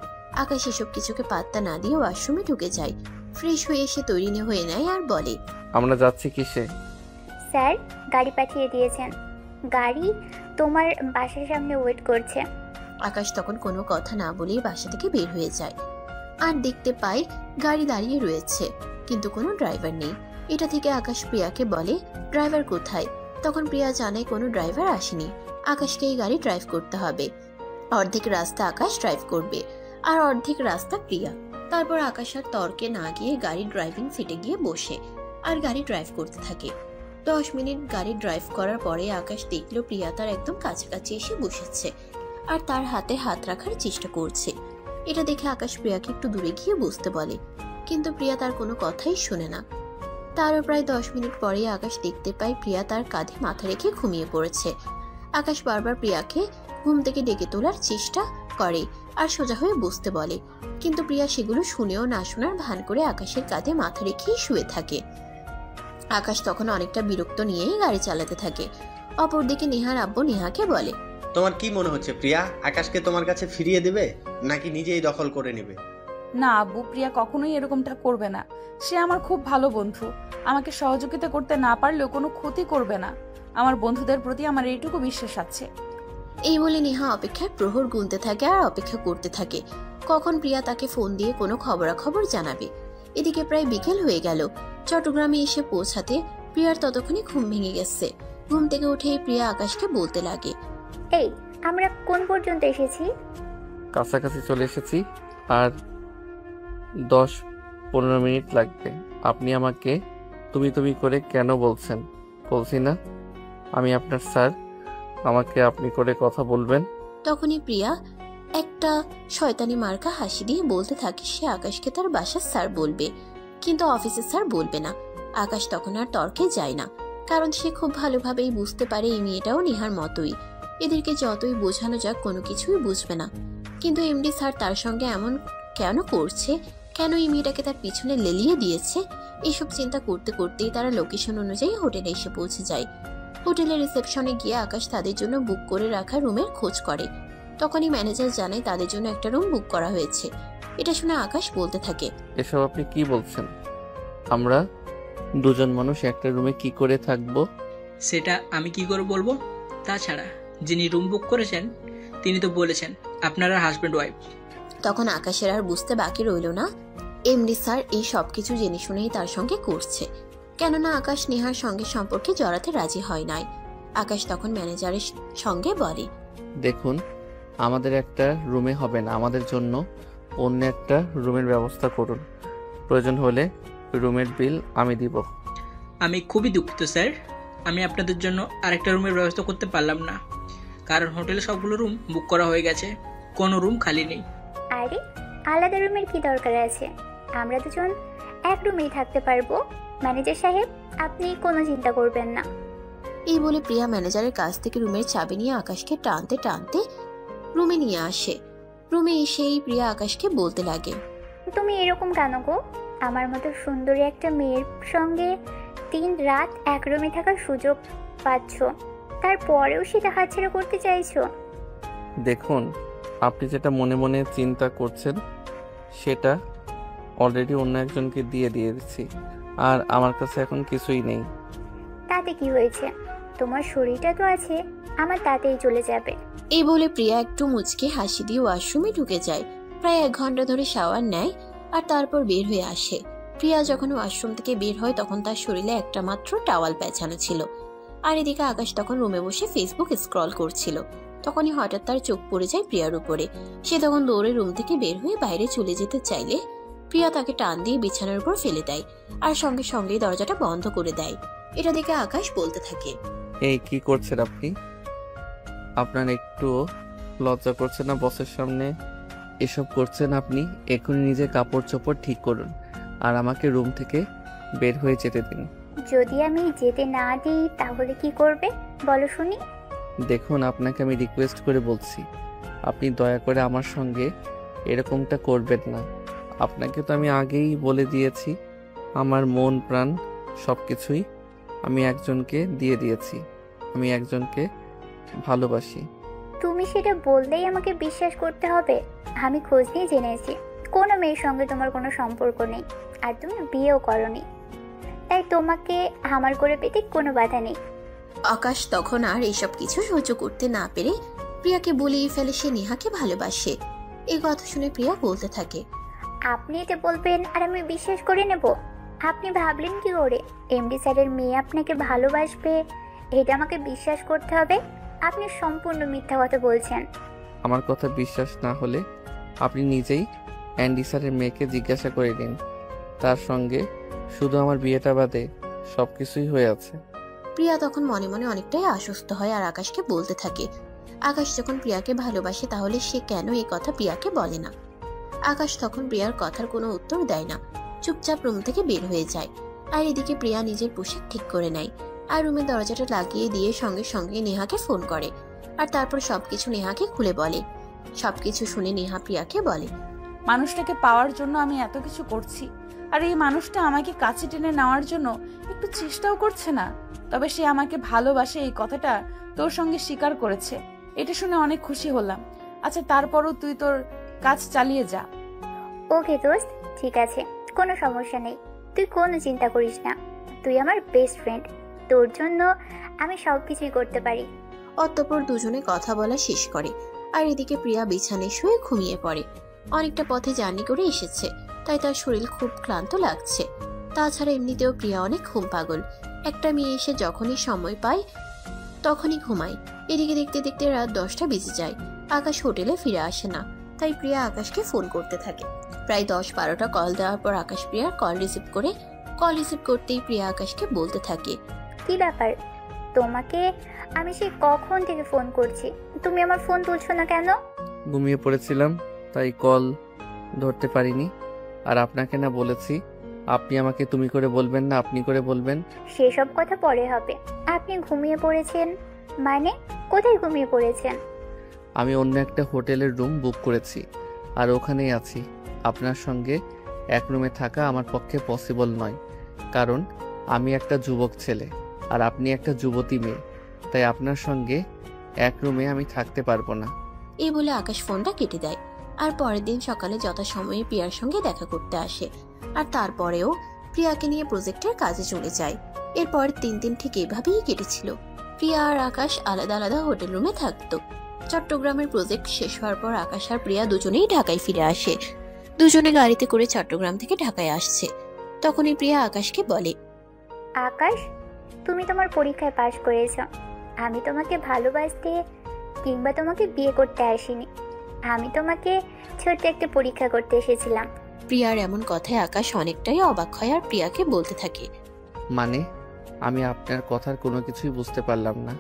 আকাশ এসব কিছুকে পাত্তা না দিয়ে ওয়াশরুমে ঢুকে যায়। ফ্রেশ হয়ে এসে তৈরি হয়ে নেয় আর বলে, আমরা যাচ্ছি কিসে? স্যার গাড়ি পাঠিয়ে দিয়েছেন, গাড়ি তোমার বাসার সামনে ওয়েট করছে। আকাশ তখন কোনো কথা না বলেই বাসা থেকে বের হয়ে যায় আর দেখতে পায় গাড়ি দাঁড়িয়ে রয়েছে, কিন্তু কোনো ড্রাইভার নেই। এটা থেকে আকাশ প্রিয়াকে বলে, ড্রাইভার কোথায়? তখন প্রিয়া জানায় কোনো ড্রাইভার আসেনি, আকাশকে এই গাড়ি ড্রাইভ করতে হবে। অর্ধেক রাস্তা আকাশ ড্রাইভ করবে আর অর্ধেক রাস্তা প্রিয়া। তারপর আকাশ আর তর্কে না গিয়ে গাড়ি ড্রাইভিং সিটে গিয়ে বসে আর গাড়ি ড্রাইভ করতে থাকে। 10 মিনিট গাড়ি ড্রাইভ করার পরে আকাশ দেখলো প্রিয়া তার একদম কাছাকাছি এসে বসেছে আর তার হাতে হাত রাখার চেষ্টা করছে। এটা দেখে আকাশ প্রিয়াকে একটু দূরে গিয়ে বসতে বলে, কিন্তু প্রিয়া তার কোনো কথাই শোনে না। তারও প্রায় 10 মিনিট পরে আকাশ দেখতে পায় প্রিয়া তার কাঁধে মাথা রেখে ঘুমিয়ে পড়েছে। আকাশ বারবার প্রিয়াকে ঘুম থেকে ডেকে তোলার চেষ্টা করে আর সোজা হয়ে বসতে বলে, কিন্তু প্রিয়া সেগুলো শুনেও না শোনার ভান করে আকাশের কাঁধে মাথা রেখেই শুয়ে থাকে। আকাশ তখন অনেকটা বিরক্ত নিয়েই গাড়ি চালাতে থাকে। অপরদিকে নেহার আব্বু নেহাকে বলে, তোমার কি মনে হচ্ছে প্রিয়া আকাশকে তোমার কাছে ফিরিয়ে দেবে নাকি নিজেই দখল করে নেবে? না আব্বু, প্রিয়া কখনোই এরকমটা করবে না। সে আমার খুব ভালো বন্ধু, আমাকে সহযোগিতা করতে না পারলেও কোনো ক্ষতি করবে না। আমার বন্ধুদের প্রতি আমার এইটুকু বিশ্বাস আছে। এই বলে নেহা অপেক্ষার প্রহর গুনতে থাকে আর অপেক্ষা করতে থাকে কখন প্রিয়া তাকে ফোন দিয়ে কোনো খবরাখবর জানাবে। এদিকে প্রায় বিকেল হয়ে গেল। চট্টগ্রামে এসে পৌঁছাতে প্রিয়ার ততক্ষণে ঘুম ভেঙে গেছে। ঘুম থেকে উঠে প্রিয়া আকাশকে বলতে লাগে, এই আমরা কোন পর্যন্ত এসেছি? কাছাকাছি চলে এসেছি, আর 10-15 মিনিট লাগবে। আপনি আমাকে তুমি তুমি করে কেন বলছেন? বলছি না আমি আপনার স্যার, আমাকে আপনি করে কথা বলবেন। তখনই প্রিয়া একটা শয়তানি মার্কা হাসি দিয়ে বলতে থাকে সে আকাশকে তার বাসার স্যার বলবে, কিন্তু অফিসের স্যার বলবে না। আকাশ তখন আর তর্কে যায় না, কারণ সে খুব ভালোভাবেই বুঝতে পারে এই মেয়েটাও নেহার মতোই। এদেরকে যতই বোঝানো যাক কোনো কিছুই বুঝবে না। কিন্তু এমডি স্যার তার সঙ্গে এমন কেন করছে, কেন এই মেয়েটাকে তার পিছনে লেলিয়ে দিয়েছে, এসব চিন্তা করতে করতেই তারা লোকেশন অনুযায়ী হোটেলে এসে পৌঁছে যায়। হোটেলের রিসেপশনে গিয়ে আকাশ তাদের জন্য বুক করে রাখা রুমের খোঁজ করে। তখনই ম্যানেজার জানায় তাদের জন্য একটা রুম বুক করা হয়েছে। এটা শুনে আকাশ বলতে থাকে, এসব আপনি কি বলছেন? আমরা দুজন মানুষ একটা রুমে কি করে থাকবো? সেটা আমি কি করে বলবো? তাছাড়া যিনি রুম বুক করেছেন তিনি তো বলেছেন আপনারা হাজব্যান্ড ওয়াইফ। তখন আকাশের আর বুঝতে বাকি রইল না এমডি স্যার এই সব কিছু জেনে শুনেই তার সঙ্গে করছে। কেননা আকাশ নেহার সঙ্গে সম্পর্কে জড়াতে রাজি হয় নাই। আকাশ তখন ম্যানেজারের সঙ্গে বলে, দেখুন, আমাদের একটা রুমে হবে না, আমাদের জন্য অন্য একটা রুমের ব্যবস্থা করুন। প্রয়োজন হলে রুমের বিল আমি দিব। আমি খুবই দুঃখিত স্যার, আমি আপনাদের জন্য আরেকটা রুমের ব্যবস্থা করতে পারলাম না, কারণ হোটেলে সবগুলো রুম বুক করা হয়ে গেছে, কোনো রুম খালি নেই। আরে আলাদা রুমের কি দরকার আছে? আমরা দুজন এক রুমেই থাকতে পারবো। ম্যানেজার সাহেব, আপনি কোনো চিন্তা করবেন না। এই বলে প্রিয়া ম্যানেজারের কাছ থেকে রুমের চাবি নিয়ে আকাশকে টানতে টানতে রুমে নিয়ে আসে। রুমে এসেই প্রিয়া আকাশকে বলতে লাগে, তুমি এরকম কেন গো? আমার মতো সুন্দরী একটা মেয়ের সঙ্গে 3 রাত এক রুমে থাকার সুযোগ পাচ্ছ, তারপরেও সেটা হাতছাড়া করতে চাইছো? দেখুন, আপনি যেটা মনে মনে চিন্তা করছেন সেটা অলরেডি অন্য একজনকে দিয়ে দিয়েছি, আর আমার কাছে এখন কিছুই নেই। তাতে কি হয়েছে? তোমার শরীরটা তো আছে, আমার তাতেই চলে যাবে। এই বলে প্রিয়া একটু মুচকে হাসি দিয়ে ওয়াশরুমে ঢুকে যায়। প্রায় 1 ঘন্টা ধরে শাওয়ার নেয় আর তারপর বের হয়ে আসে। প্রিয়া যখন ওয়াশরুম থেকে বের হয় তখন তার শরীরে একটা মাত্র টাওয়াল পেঁচানো ছিল। আর এদিকে আকাশ তখন রুমে বসে ফেসবুক স্ক্রল করছিল। তখনই হঠাৎ তার চোখ পড়ে যায় প্রিয়ার উপরে। সে তখন দৌড়ে রুম থেকে বের হয়ে বাইরে চলে যেতে চাইলে প্রিয়া তাকে টান দিয়ে বিছানার উপর ফেলে দেয় আর সঙ্গে সঙ্গেই দরজাটা বন্ধ করে দেয়। এটা দেখে আকাশ বলতে থাকে, এই কি করছেন আপনি? আপনার একটু লজ্জা করছে না বসের সামনে এসব করছেন? আপনি এখনই নিজে কাপড় চোপড় ঠিক করুন আর আমাকে রুম থেকে বের হয়ে যেতে দিন। যদি আমি যেতে না দিই তাহলে কি করবে বলো শুনি? দেখুন, আপনাকে আমি রিকোয়েস্ট করে বলছি, আপনি দয়া করে আমার সঙ্গে এরকমটা করবেন না। আপনাকে তো আমি আগেই বলে দিয়েছি, আমার মন প্রাণ সব কিছুই আমি একজনকে দিয়ে দিয়েছি। আমি একজনকে ভালোবাসি। তুমি সেটা বললেই আমাকে বিশ্বাস করতে হবে? আমি খোঁজ নিয়ে জেনেছি কোনো মেয়ের সঙ্গে তোমার কোনো সম্পর্ক নেই, আর তুমি বিয়েও করনি, তাই তোমাকে আমার করে পেতে কোনো বাধা নেই। আকাশ তখন আর এসব কিছু সহ্য করতে না পেরে প্রিয়াকে বলিয়ে ফেলে সে নেহাকে ভালোবাসে। এই কথা শুনে প্রিয়া বলতে থাকে, আপনি এটা বলবেন আর আমি বিশ্বাস করে নেব? আপনি ভাবলেন কি করে এমডি স্যারের মেয়ে আপনাকে ভালোবাসবে এটা আমাকে বিশ্বাস করতে হবে? আপনি সম্পূর্ণ মিথ্যা কথা বলছেন। আমার কথা বিশ্বাস না হলে আপনি নিজেই অ্যান্ডি স্যারের মেয়েকে জিজ্ঞাসা করে নিন। তার সঙ্গে শুধু আমার বিয়েটা বাদে সবকিছুই হয়ে আছে। প্রিয়া তখন মনে মনে অনেকটাই আশ্বস্ত হয় আর আকাশকে বলতে থাকে, আকাশ যখন প্রিয়াকে ভালোবাসে তাহলে সে কেন এই কথা প্রিয়াকে বলে না। আকাশ তখন প্রিয়ার কথার কোনো উত্তর দেয় না, চুপচাপ রুম থেকে বের হয়ে যায়। আর এদিকে প্রিয়া নিজের পোশাক ঠিক করে নেয় আর রুমের দরজাটা লাগিয়ে দিয়ে সঙ্গে সঙ্গে নেহাকে ফোন করে আর তারপর সবকিছু নেহাকে খুলে বলে। সবকিছু শুনে নেহা প্রিয়াকে বলে, মানুষটাকে পাওয়ার জন্য আমি এত কিছু করছি, আর এই মানুষটা আমাকে কাছে টেনে নেওয়ার জন্য একটু চেষ্টাও করছে না। তবে সে আমাকে ভালোবাসে এই কথাটা তোর সঙ্গে স্বীকার করেছে, এটা শুনে অনেক খুশি হলাম। আচ্ছা, তারপরও তুই তোর কাজ চালিয়ে যা। ওকে দোস্ত, ঠিক আছে, কোনো সমস্যা নেই, তুই কোনো চিন্তা করিস না। তুই আমার বেস্ট ফ্রেন্ড, তোর জন্য আমি সব কিছুই করতে পারি। অতঃপর দুজনে কথা বলা শেষ করে আর এদিকে প্রিয়া বিছানায় শুয়ে ঘুমিয়ে পড়ে। অনেকটা পথে জার্নি করে এসেছে, তাই তার শরীর খুব ক্লান্ত লাগছে। তাছাড়া এমনিতেও প্রিয়া অনেক ঘুম পাগল। একটা মেয়ে এসে যখনই সময় পায় তখনই ঘুমায়। এদিকে দেখতে দেখতে রাত 10টা বেজে যায়। আকাশ হোটেলে ফিরে আসে না, তাই প্রিয়া আকাশকে ফোন করতে থাকে। প্রায় 10-12টা কল দেওয়ার পর আকাশ প্রিয়ার কল রিসিভ করে। কল রিসিভ করতেই প্রিয়া আকাশকে বলতে থাকে, কি ব্যাপার? তোমাকে আমি সেই কখন থেকে ফোন করছি, তুমি আমার ফোন তুলছো না কেন? ঘুমিয়ে পড়েছিলাম, তাই কল ধরতে পারিনি। আর আপনাকে না বলেছি আপনি আমাকে তুমি করে বলবেন না, আপনি করে বলবেন। সেসব কথা পরে হবে। আপনি ঘুমিয়ে পড়েছেন মানে? কোথায় ঘুমিয়ে পড়েছেন? আমি অন্য একটা হোটেলের রুম বুক করেছি আর ওখানেই আছি। আপনার সঙ্গে এক রুমে থাকা আমার পক্ষে পসিবল নয়, কারণ আমি একটা যুবক ছেলে আর আপনি একটা যুবতী মেয়ে, তাই আপনার সঙ্গে এক রুমে আমি থাকতে পারবো না। এই বলে আকাশ ফোনটা কেটে দেয়। আর পরের দিন সকালে যথাসময়ে প্রিয়ার সঙ্গে দেখা করতে আসে। আর তারপরেও প্রিয়াকে নিয়ে প্রজেক্টের কাজে চলে যায়। এরপর 3 দিন ঠিক এভাবেই কেটেছিল। প্রিয়া আর আকাশ আলাদা আলাদা হোটেল রুমে থাকতো। চট্টগ্রামের প্রজেক্ট শেষ হওয়ার পর আকাশ আর প্রিয়া দুজনেই ঢাকায় ফিরে আসে। দুজনে গাড়িতে করে চট্টগ্রাম থেকে ঢাকায় আসছে। তখনই প্রিয়া আকাশকে বলে, আকাশ, তুমি তোমার পরীক্ষায় পাশ করেছ। আমি তোমাকে ভালোবাসতে কিংবা তোমাকে বিয়ে করতে আসিনি। আমি তোমাকে ছোট্ট একটা পরীক্ষা করতে এসেছিলাম। প্রিয়ার এমন কথায় আকাশ অনেকটাই অবাক হয় আর প্রিয়াকে বলতে থাকে, মানে আমি আপনার কথার কোনো কিছুই বুঝতে পারলাম না।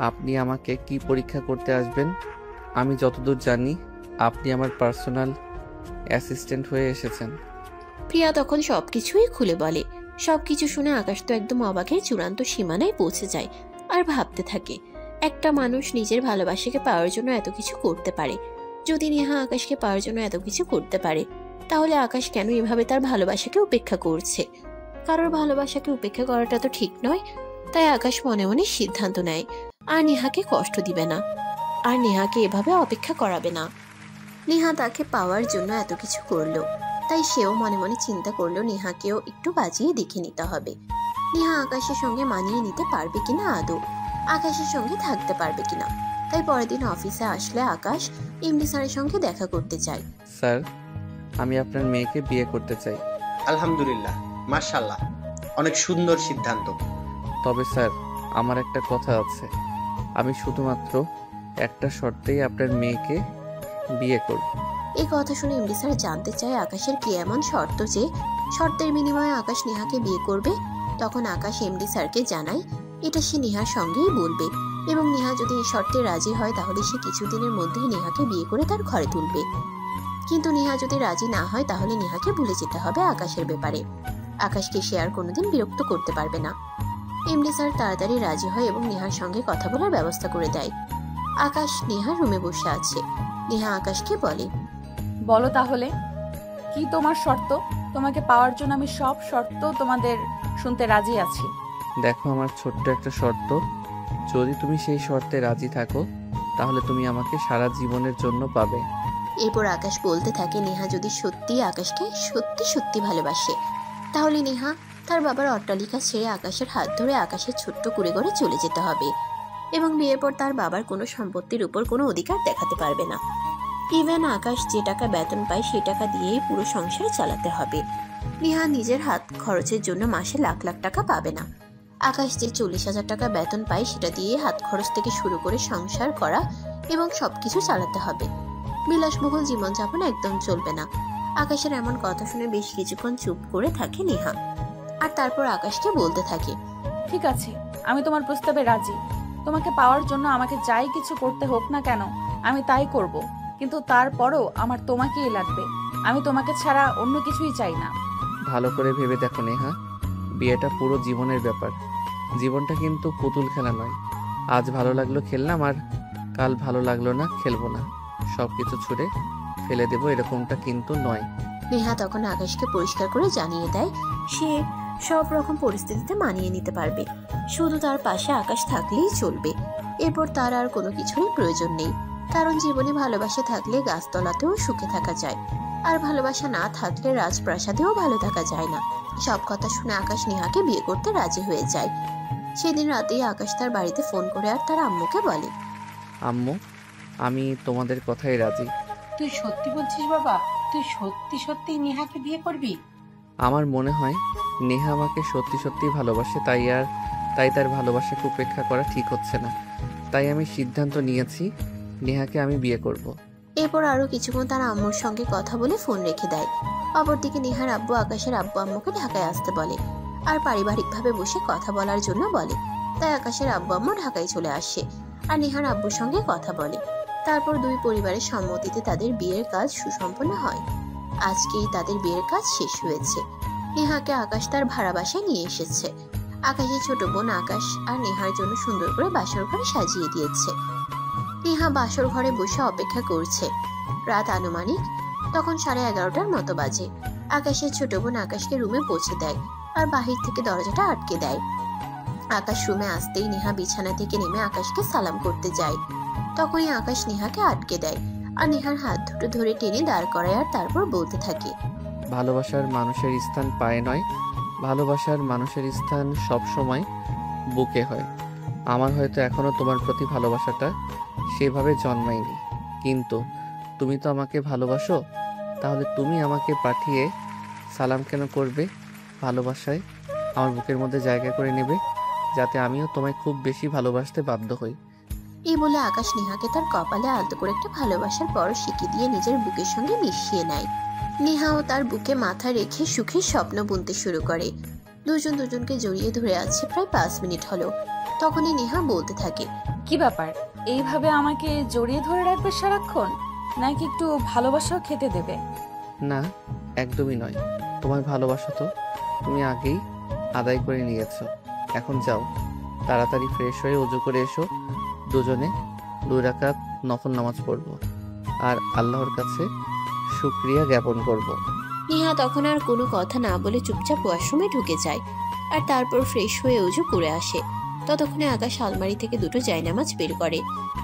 আপনি আমাকে কি পরীক্ষা করতে আসবেন? আমি যতদূর জানি আপনি আমার পার্সোনাল অ্যাসিস্ট্যান্ট হয়ে এসেছেন। প্রিয়া তখন সবকিছুই খুলে বলে। সবকিছু শুনে আকাশ তো একদম অবাকের চূড়ান্ত সীমানায় পৌঁছে যায় আর ভাবতে থাকে, একটা মানুষ নিজের ভালোবাসাকে পাওয়ার জন্য এত কিছু করতে পারে। যদি নেহা আকাশকে পাওয়ার জন্য এত কিছু করতে পারে, তাহলে আকাশ কেন এভাবে তার ভালোবাসাকে উপেক্ষা করছে? কারোর ভালোবাসাকে উপেক্ষা করাটা তো ঠিক নয়। তাই আকাশ মনে মনে সিদ্ধান্ত নেয় আর নেহাকে কষ্ট দিবে না, আর নেহাকে এভাবে অপেক্ষা করাবে না। নেহা তাকে পাওয়ার জন্য এত কিছু করলো, তাই সেও মনে মনে চিন্তা করলো নেহাকেও একটু বাজিয়ে দেখে নিতে হবে। নেহা আকাশের সঙ্গে মানিয়ে নিতে পারবে কিনা, আদৌ আকাশের সঙ্গে থাকতে পারবে কিনা। তাই পরের দিন অফিসে আসলে আকাশ এমডি স্যারের সঙ্গে দেখা করতে চায়। স্যার, আমি আপনার মেয়েকে বিয়ে করতে চাই। আলহামদুলিল্লাহ, মাশাআল্লাহ, অনেক সুন্দর সিদ্ধান্ত। তবে স্যার, আমার একটা কথা আছে। আমি শুধুমাত্র একটা শর্তেই আপনার মেয়েকে বিয়ে করব। এই কথা শুনে এমডি স্যার জানতে চায় আকাশের কি এমন শর্ত যে শর্তের বিনিময়ে আকাশ নেহাকে বিয়ে করবে। তখন আকাশ এমডি স্যারকে জানায় এটা সে নেহার সঙ্গেই বলবে, এবং নেহা যদি এই শর্তে রাজি হয় তাহলে সে কিছুদিনের মধ্যেই নেহাকে বিয়ে করে তার ঘরে তুলবে। কিন্তু নেহা যদি রাজি না হয় তাহলে নেহাকে ভুলে যেতে হবে আকাশের ব্যাপারে। আকাশকে সে আর কোনোদিন বিরক্ত করতে পারবে না। এমডি স্যার তাড়াতাড়ি রাজি হয় এবং নেহার সঙ্গে কথা বলার ব্যবস্থা করে দেয়। আকাশ নেহার রুমে বসে আছে। নেহা আকাশকে বলে, বলো তাহলে কি তোমার শর্ত? তোমাকে পাওয়ার জন্য আমি সব শর্ত তোমাদের শুনতে রাজি আছি। দেখো, আমার ছোট্ট একটা শর্ত। যদি তুমি সেই শর্তে রাজি থাকো তাহলে তুমি আমাকে সারা জীবনের জন্য পাবে। এরপর আকাশ বলতে থাকে নেহা যদি সত্যি আকাশকে সত্যি সত্যি ভালোবাসে তাহলে নেহা তার বাবার অট্টালিকা ছেড়ে আকাশের হাত ধরে আকাশের ছোট্ট কুড়েঘরে চলে যেতে হবে, এবং বিয়ের পর তার বাবার কোনো সম্পত্তির উপর কোনো অধিকার দেখাতে পারবে না। ইভেন আকাশ যে টাকা বেতন পায় সেই টাকা দিয়েই পুরো সংসার চালাতে হবে। নেহা নিজের হাত খরচের জন্য মাসে লাখ লাখ টাকা পাবে না। আকাশ যে 40,000 টাকা বেতন পায় সেটা দিয়ে হাত খরচ থেকে শুরু করে সংসার করা এবং সবকিছু চালাতে হবে। বিলাসবহুল জীবনযাপন একদম চলবে না। আকাশের এমন কথা শুনে বেশ কিছুক্ষণ চুপ করে থাকে নেহা, আর তারপর আকাশকে বলতে থাকে, ঠিক আছে, আমি তোমার প্রস্তাবে রাজি। তোমাকে পাওয়ার জন্য আমাকে যাই কিছু করতে হোক না কেন আমি তাই করব, কিন্তু তারপরও আমার তোমাকেই লাগবে। আমি তোমাকে ছাড়া অন্য কিছুই চাই না। ভালো করে ভেবে দেখো নেহা, বিয়েটা পুরো জীবনের ব্যাপার। জীবনটা কিন্তু পুতুল খেলা নয়। আজ ভালো লাগলো খেললাম, আর কাল ভালো লাগলো না খেলবো না, সবকিছু ছুড়ে ফেলে দেবো, এরকমটা কিন্তু নয়। নেহা তখন আকাশকে পরিষ্কার করে জানিয়ে দেয় সে সব রকম পরিস্থিতিতে মানিয়ে নিতে পারবে, শুধু তার পাশে আকাশ থাকলেই চলবে। এরপর তার আর কোনো কিছুরই প্রয়োজন নেই, কারণ জীবনে ভালোবাসা থাকলে গাছতলাতেও সুখে থাকা যায়, আর ভালোবাসা না থাকলে রাজপ্রাসাদেও ভালো থাকা যায় না। সব কথা শুনে আকাশ নেহাকে বিয়ে করতে রাজি হয়ে যায়। সেদিন রাতেই আকাশ তার বাড়িতে ফোন করে আর তার আম্মুকে বলে, আম্মু, আমি তোমাদের কথাই রাজি। তুই সত্যি বলছিস বাবা? তুই সত্যি সত্যি নেহাকে বিয়ে করবি? আমার মনে হয় নেহা আমাকে সত্যি সত্যি ভালোবাসে, তাই তার ভালোবাসাকে উপেক্ষা করা ঠিক হচ্ছে না। তাই আমি সিদ্ধান্ত নিয়েছি নেহাকে আমি বিয়ে করব। এরপর আরো কিছুক্ষণ তার আম্মুর সঙ্গে কথা বলে ফোন রেখে দেয়। অপরদিকে নেহার আব্বু আকাশের আব্বু আম্মুকে ঢাকায় আসতে বলে আর পারিবারিকভাবে বসে কথা বলার জন্য বলে। তাই আকাশের আব্বু আম্মু ঢাকায় চলে আসে আর নেহার আব্বুর সঙ্গে কথা বলে। তারপর দুই পরিবারের সম্মতিতে তাদের বিয়ের কাজ সুসম্পন্ন হয়। আজকেই তাদের বিয়ের কাজ শেষ হয়েছে। নেহাকে আকাশ তার ভাড়া বাসায় নিয়ে এসেছে আকাশের ছোট বোন আকাশ আর নেহার জন্য সুন্দর করে বাসর ঘর সাজিয়ে দিয়েছে। নেহা বাসর ঘরে বসে অপেক্ষা করছে। রাত আনুমানিক তখন 11:30টার মতো বাজে। আকাশের ছোট বোন আকাশকে রুমে পৌঁছে দেয় আর বাহির থেকে দরজাটা আটকে দেয়। আকাশ রুমে আসতেই নেহা বিছানা থেকে নেমে আকাশকে সালাম করতে যায়। তখনই আকাশ নেহাকে আটকে দেয় আর নেহার হাত দুটো ধরে টেনে দাঁড় করায় আর তারপর বলতে থাকে, ভালোবাসার মানুষের স্থান পায়ে নয়, ভালোবাসার মানুষের স্থান সব সময় বুকে হয়। আমার হয়তো এখনো তোমার প্রতি ভালোবাসাটা সেভাবে জন্মায়নি, কিন্তু তুমি তো আমাকে ভালোবাসো। তাহলে তুমি আমাকে পাঠিয়ে সালাম কেন করবে? ভালোবাসায় আমার বুকের মধ্যে জায়গা করে নেবে, যাতে আমিও তোমায় খুব বেশি ভালোবাসতে বাধ্য হই। এই বলে আকাশ নেহাকে তার কপালে আলতো করে একটা ভালোবাসার পরশ শিখিয়ে দিয়ে নিজের বুকের সঙ্গে মিশিয়ে নেয়। নেহাও তার বুকে মাথা রেখে সুখের স্বপ্ন বুনতে শুরু করে। দুজন দুজনকে জড়িয়ে ধরে আছে প্রায় 5 মিনিট হলো। তখনই নেহা বলতে থাকে, কি ব্যাপার, এইভাবে আমাকে জড়িয়ে ধরে রাখবে সারাক্ষণ, নাকি একটু ভালোবাসাও খেতে দেবে? না, একদমই নয়। তোমার ভালোবাসা তো তুমি আগেই আদায় করে নিয়েছো। এখন যাও, তাড়াতাড়ি ফ্রেশ হয়ে ওযু করে এসো। দুজনে 2 রাকাত নফল নামাজ পড়বো আর আল্লাহর কাছে শুকরিয়া জ্ঞাপন করব। নেহা তখন আর কোনো কথা না বলে চুপচাপ ওয়াশরুমে ঢুকে যায় আর তারপর ফ্রেশ হয়ে ওযু করে আসে। ততক্ষণে আকাশ আলমারি থেকে 2টো জায়নামাজ বের করে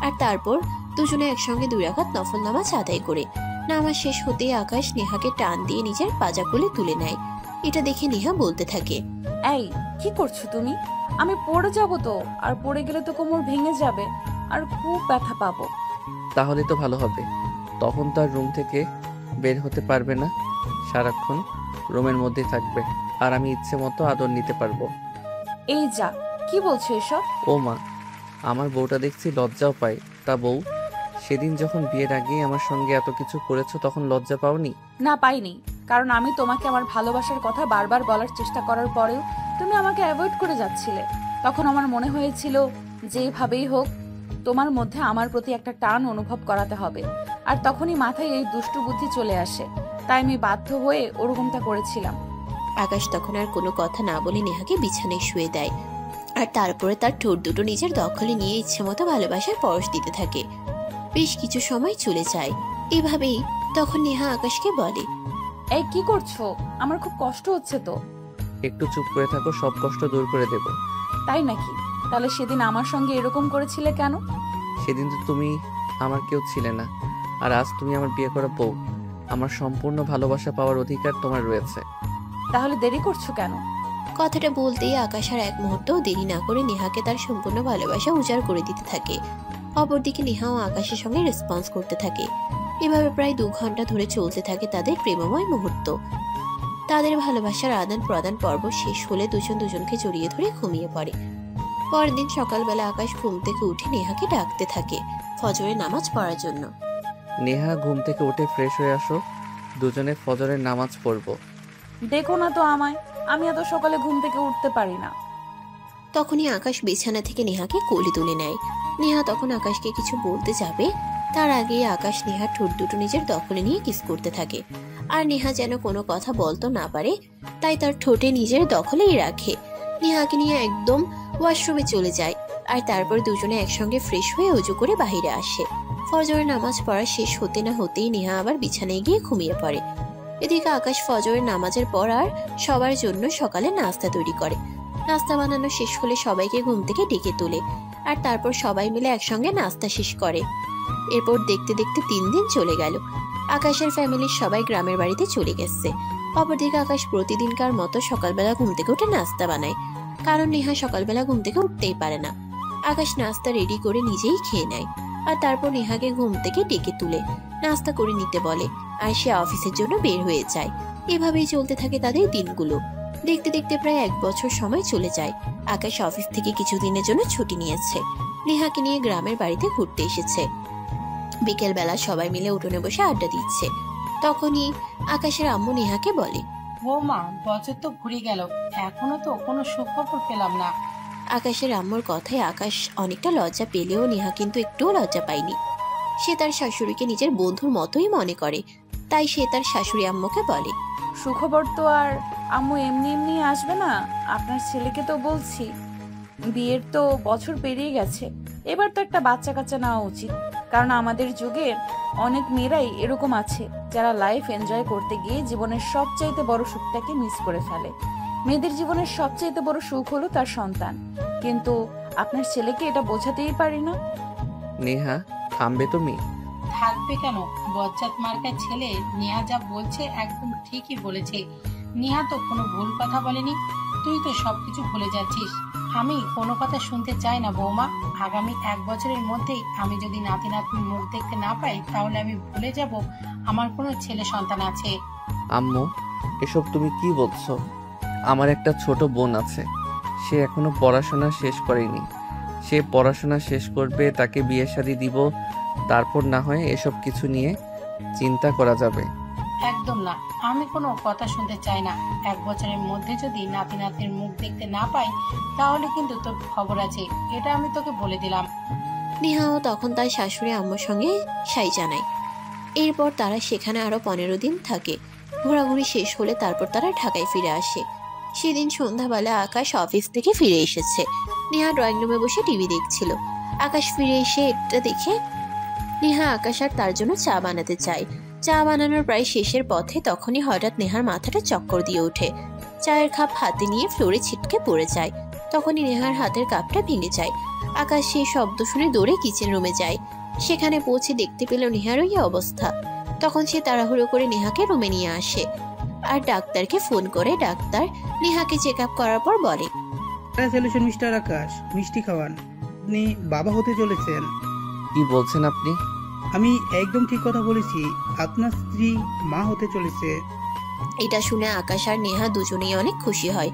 আর তারপর দুজনে একসঙ্গে 2 রাকাত নফল নামাজ আদায় করে। নামাজ শেষ হতেই আকাশ নেহাকে টান দিয়ে নিজের পাজা কোলে তুলে নেয়। এটা দেখে নেহা বলতে থাকে, এই কি করছো তুমি? আমি পড়ে যাব তো, আর পড়ে গেলে তো কোমর ভেঙে যাবে আর খুব ব্যথা পাবো। তাহলে তো ভালো হবে, তখন তো আর রুম থেকে বের হতে পারবে না, সারাক্ষণ রুমের মধ্যেই থাকবে আর আমি ইচ্ছে মতো আদর নিতে পারবো। এই যা, কি বলছো এসব? ও মা, আমার বউটা দেখছি লজ্জাও পায়। তা বউ, সেদিন যখন বিয়ের আগে আমার সঙ্গে এত কিছু করেছো তখন লজ্জা পাওনি? না, পাইনি, কারণ আমি তোমাকে আমার ভালোবাসার কথা বারবার বলার চেষ্টা করার পরেও তুমি আমাকে অ্যাভয়েড করে যাচ্ছিলে। তখন আমার মনে হয়েছিল যেভাবেই হোক তোমার মধ্যে আমার প্রতি একটা টান অনুভব করাতে হবে, আর তখনই মাথায় এই দুষ্টু বুদ্ধি চলে আসে, তাই আমি বাধ্য হয়ে ওরকমটা করেছিলাম। আকাশ তখন আর কোনো কথা না বলে নেহাকে বিছানায় শুয়ে দেয় আর তারপরে তার ঠোঁট দুটো নিজের দখলে নিয়ে ইচ্ছে মতো ভালোবাসার পরশ দিতে থাকে। বেশ কিছু সময় চলে যায় এভাবেই। তখন নেহা আকাশকে বলে, এই কি করছো? আমার খুব কষ্ট হচ্ছে তো। একটু চুপ করে থাকো, সব কষ্ট দূর করে দেব। তাই নাকি? তাহলে সেদিন আমার সঙ্গে এরকম করেছিলে কেন? সেদিন তো তুমি আমার কেউ ছিলে না, আর আজ তুমি আমার বিয়ে করা বউ। আমার সম্পূর্ণ ভালোবাসা পাওয়ার অধিকার তোমার রয়েছে। তাহলে দেরি করছো কেন? কথাটা বলতেই আকাশ আর এক মুহূর্তও দেরি না করে নেহাকে তার সম্পূর্ণ ভালোবাসা উজাড় করে দিতে থাকে। অপরদিকে নেহাও আকাশের সঙ্গে রেসপন্স করতে থাকে। এভাবে প্রায় 2 ঘন্টা ধরে চলতে থাকে তাদের প্রেমময় মুহূর্ত। তাদের ভালোবাসার আদান প্রদান পর্ব শেষ হলে দুজন দুজনকে জড়িয়ে ধরে ঘুমিয়ে পড়ে। পরের দিন সকালবেলা আকাশ ঘুম থেকে উঠে নেহাকে ডাকতে থাকে ফজরের নামাজ পড়ার জন্য। নেহা, ঘুম থেকে উঠে ফ্রেশ হয়ে আসো, দুজনে ফজরের নামাজ পড়বো। দেখো না তো আমায়, আমি এত সকালে ঘুম থেকে উঠতে পারি না। তখনই আকাশ বিছানা থেকে নেহাকে কোলে তুলে নেয়। নেহা তখন আকাশকে কিছু বলতে যাবে, তার আগেই আকাশ নেহার ঠোঁট দুটো নিজের দখলে নিয়ে কিস করতে থাকে। আর নেহা যেন কোনো কথা বলতে না পারে তাই তার ঠোঁটে নিজের দখলেই রাখে। নেহাকে নিয়ে একদম ওয়াশরুমে চলে যায় আর তারপর দুজনে একসঙ্গে ফ্রেশ হয়ে ওযু করে বাইরে আসে। ফজরের নামাজ পড়া শেষ হতে না হতেই নেহা আবার বিছানায় গিয়ে ঘুমিয়ে পড়ে। এদিকে আকাশ ফজরের নামাজের পর আর সবার জন্য সকালে নাস্তা তৈরি করে। নাস্তা বানানো শেষ হলে সবাইকে ঘুম থেকে ডেকে তোলে আর তারপর সবাই মিলে একসঙ্গে নাস্তা শেষ করে। এরপর দেখতে দেখতে 3 দিন চলে গেল। আকাশের ফ্যামিলির সবাই গ্রামের বাড়িতে চলে গেছে। অপরদিকে আকাশ প্রতিদিনকার মতো সকালবেলা ঘুম থেকে উঠে নাস্তা বানায়, কারণ নেহা সকালবেলা ঘুম থেকে উঠতেই পারে না। আকাশ নাস্তা রেডি করে নিজেই খেয়ে নেয় আর তারপর নেহাকে ঘুম থেকে ডেকে তুলে নাস্তা করে নিতে বলে আর সে অফিসের জন্য বের হয়ে যায়। এভাবেই চলতে থাকে তাদের দিনগুলো। দেখতে দেখতে প্রায় 1 বছর সময় চলে যায়। আকাশ অফিস থেকে কিছুদিনের জন্য ছুটি নিয়েছে। নেহাকে নিয়ে গ্রামের বাড়িতে ঘুরতে এসেছে। বিকেল বেলা সবাই মিলে উঠোনে বসে আড্ডা দিচ্ছে। তখনই আকাশের আম্মু নেহাকে বলে, বৌমা, বছর তো ঘুরে গেল, এখনো তো কোনো সুখবর পেলাম না। আকাশের আম্মুর কথায় আকাশ অনেকটা লজ্জা পেলেও নেহা কিন্তু একটুও লজ্জা পায়নি। সে তার শাশুড়িকে নিজের বন্ধুর মতোই মনে করে, তাই সে তার শাশুড়ি আম্মুকে বলে, সুখবর তো আর আম্মু এমনি এমনি আসবে না। আপনার ছেলেকে তো বলছি, বিয়ের তো বছর পেরিয়ে গেছে, এবার তো একটা বাচ্চা কাচ্চা নেওয়া উচিত। কারণ আমাদের যুগে অনেক মেয়েরাই এরকম আছে যারা লাইফ এনজয় করতে গিয়ে জীবনের সবচাইতে বড় সুখটাকে মিস করে ফেলে। মেয়েদের জীবনের সবচাইতে বড় সুখ হলো তার সন্তান, কিন্তু আপনার ছেলেকে এটা বোঝাতেই পারি না। নেহা, থামবে তুমি? থাকবে কেন? বজ্জাত মার্কার ছেলে নেহা যা বলছে একদম ঠিকই বলেছে। নেহা তো কোনো ভুল কথা বলেনি। তুই তো সবকিছু ভুলে যাচ্ছিস। আমি কোনো কথা শুনতে চাই না বৌমা। আগামী 1 বছরের মধ্যেই আমি যদি নাতি নাতনির মুখ দেখতে না পাই, তাহলে আমি ভুলে যাব আমার কোনো ছেলে সন্তান আছে। আম্মু, এসব তুমি কি বলছো? আমার একটা ছোট বোন আছে, সে এখনো পড়াশোনা শেষ করেনি। সে পড়াশোনা শেষ করবে, তাকে বিয়ে শাদী দিব, তারপর না হয় এসব কিছু নিয়ে চিন্তা করা যাবে। একদম না, আমি কোনো কথা শুনতে চাই না। 1 বছরের মধ্যে যদি নাতি নাতনির মুখ দেখতে না পাই, তাহলে কিন্তু তোর খবর আছে, এটা আমি তোকে বলে দিলাম। নেহাও তখন তার শাশুড়ি আম্মুর সঙ্গে সাই জানায়। এরপর তারা সেখানে আরো 15 দিন থাকে। ঘোরাঘুরি শেষ হলে তারপর তারা ঢাকায় ফিরে আসে। সেদিন সন্ধ্যাবেলা আকাশ অফিস থেকে ফিরে এসেছে। নেহা ড্রয়িং রুমে বসে টিভি দেখছিল। আকাশ ফিরে এসে এটা দেখে নেহা আকাশ আর তার জন্য চা বানাতে চায়। চা বানানোর প্রায় শেষের পথে তখনই হঠাৎ নেহার মাথাটা চক্কর দিয়ে ওঠে। চায়ের কাপ হাতে নিয়ে ফ্লোরে ছিটকে পড়ে যায়। তখনই নেহার হাতের কাপটা ভেঙে যায়। আকাশ সেই শব্দ শুনে দৌড়ে কিচেন রুমে যায়। সেখানে পৌঁছে দেখতে পেল নেহার ওই অবস্থা। তখন সে তাড়াহুড়ো করে নেহাকে রুমে নিয়ে আসে আর ডাক্তারকে ফোন করে। ডাক্তার নেহাকে চেক আপ করার পর বলে, কংগ্রাচুলেশন মিস্টার আকাশ, মিষ্টি খাওয়ান, আপনি বাবা হতে চলেছেন। কি বলছেন আপনি? আমি একদম ঠিক কথা বলেছি, আপনার স্ত্রী মা হতে চলেছে। এটা শুনে আকাশ আর নেহা দুজনেই অনেক খুশি হয়।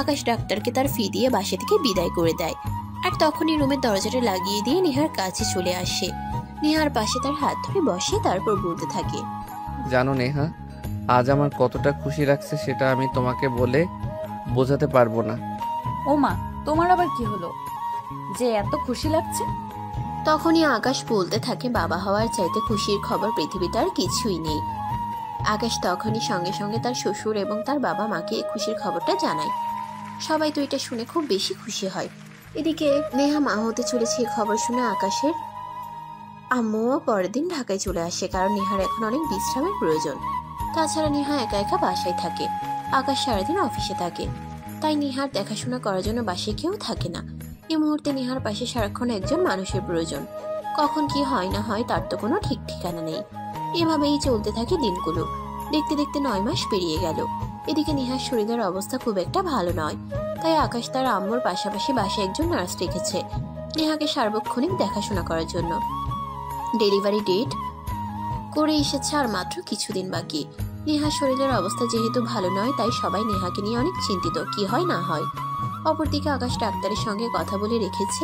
আকাশ ডাক্তারকে তার ফি দিয়ে বাসা থেকে বিদায় করে দেয় আর তখনই রুমের দরজাটা লাগিয়ে দিয়ে নেহার কাছে চলে আসে। নেহার পাশে তার হাত ধরে বসে, তারপর বলতে থাকে, জানো নেহা, আজ আমার কতটা খুশি লাগছে সেটা আমি তোমাকে বলে বোঝাতে পারবো না। ও মা, তোমার আবার কি হলো যে এত খুশি লাগছে? তখনই আকাশ বলতে থাকে, বাবা হওয়ার চাইতে খুশির খবর পৃথিবীতে আর কিছুই নেই। আকাশ তখনই সঙ্গে সঙ্গে তার শ্বশুর এবং তার বাবা মাকে এই খুশির খবরটা জানায়। সবাই তো এটা শুনে খুব বেশি খুশি হয়। এদিকে নেহা মা হতে চলেছে এই খবর শুনে আকাশের আম্মুও পরের দিন ঢাকায় চলে আসে, কারণ নেহার এখন অনেক বিশ্রামের প্রয়োজন। তাছাড়া নেহা একা একা বাসায় থাকে। আকাশ সারাদিন অফিসে থাকে, তাই নেহার দেখাশোনা করার জন্য বাসায় কেউ থাকে না। এই মুহূর্তে নেহার পাশে সারাক্ষণ একজন মানুষের প্রয়োজন। কখন কি হয় না হয় তার তো কোনো ঠিক ঠিকানা নেই। এভাবেই চলতে থাকে দিনগুলো। দেখতে দেখতে 9 মাস পেরিয়ে গেল। এদিকে নেহার শরীরের অবস্থা খুব একটা ভালো নয়, তাই আকাশ তার আম্মুর পাশাপাশি বাসায় একজন নার্স রেখেছে নেহাকে সার্বক্ষণিক দেখাশোনা করার জন্য। ডেলিভারি ডেট করে এসেছে আর মাত্র কিছুদিন বাকি। নেহার শরীরের অবস্থা যেহেতু ভালো নয়, তাই সবাই নেহাকে নিয়ে অনেক চিন্তিত, কি হয় না হয়। অপরদিকে আকাশ ডাক্তারের সঙ্গে কথা বলে রেখেছে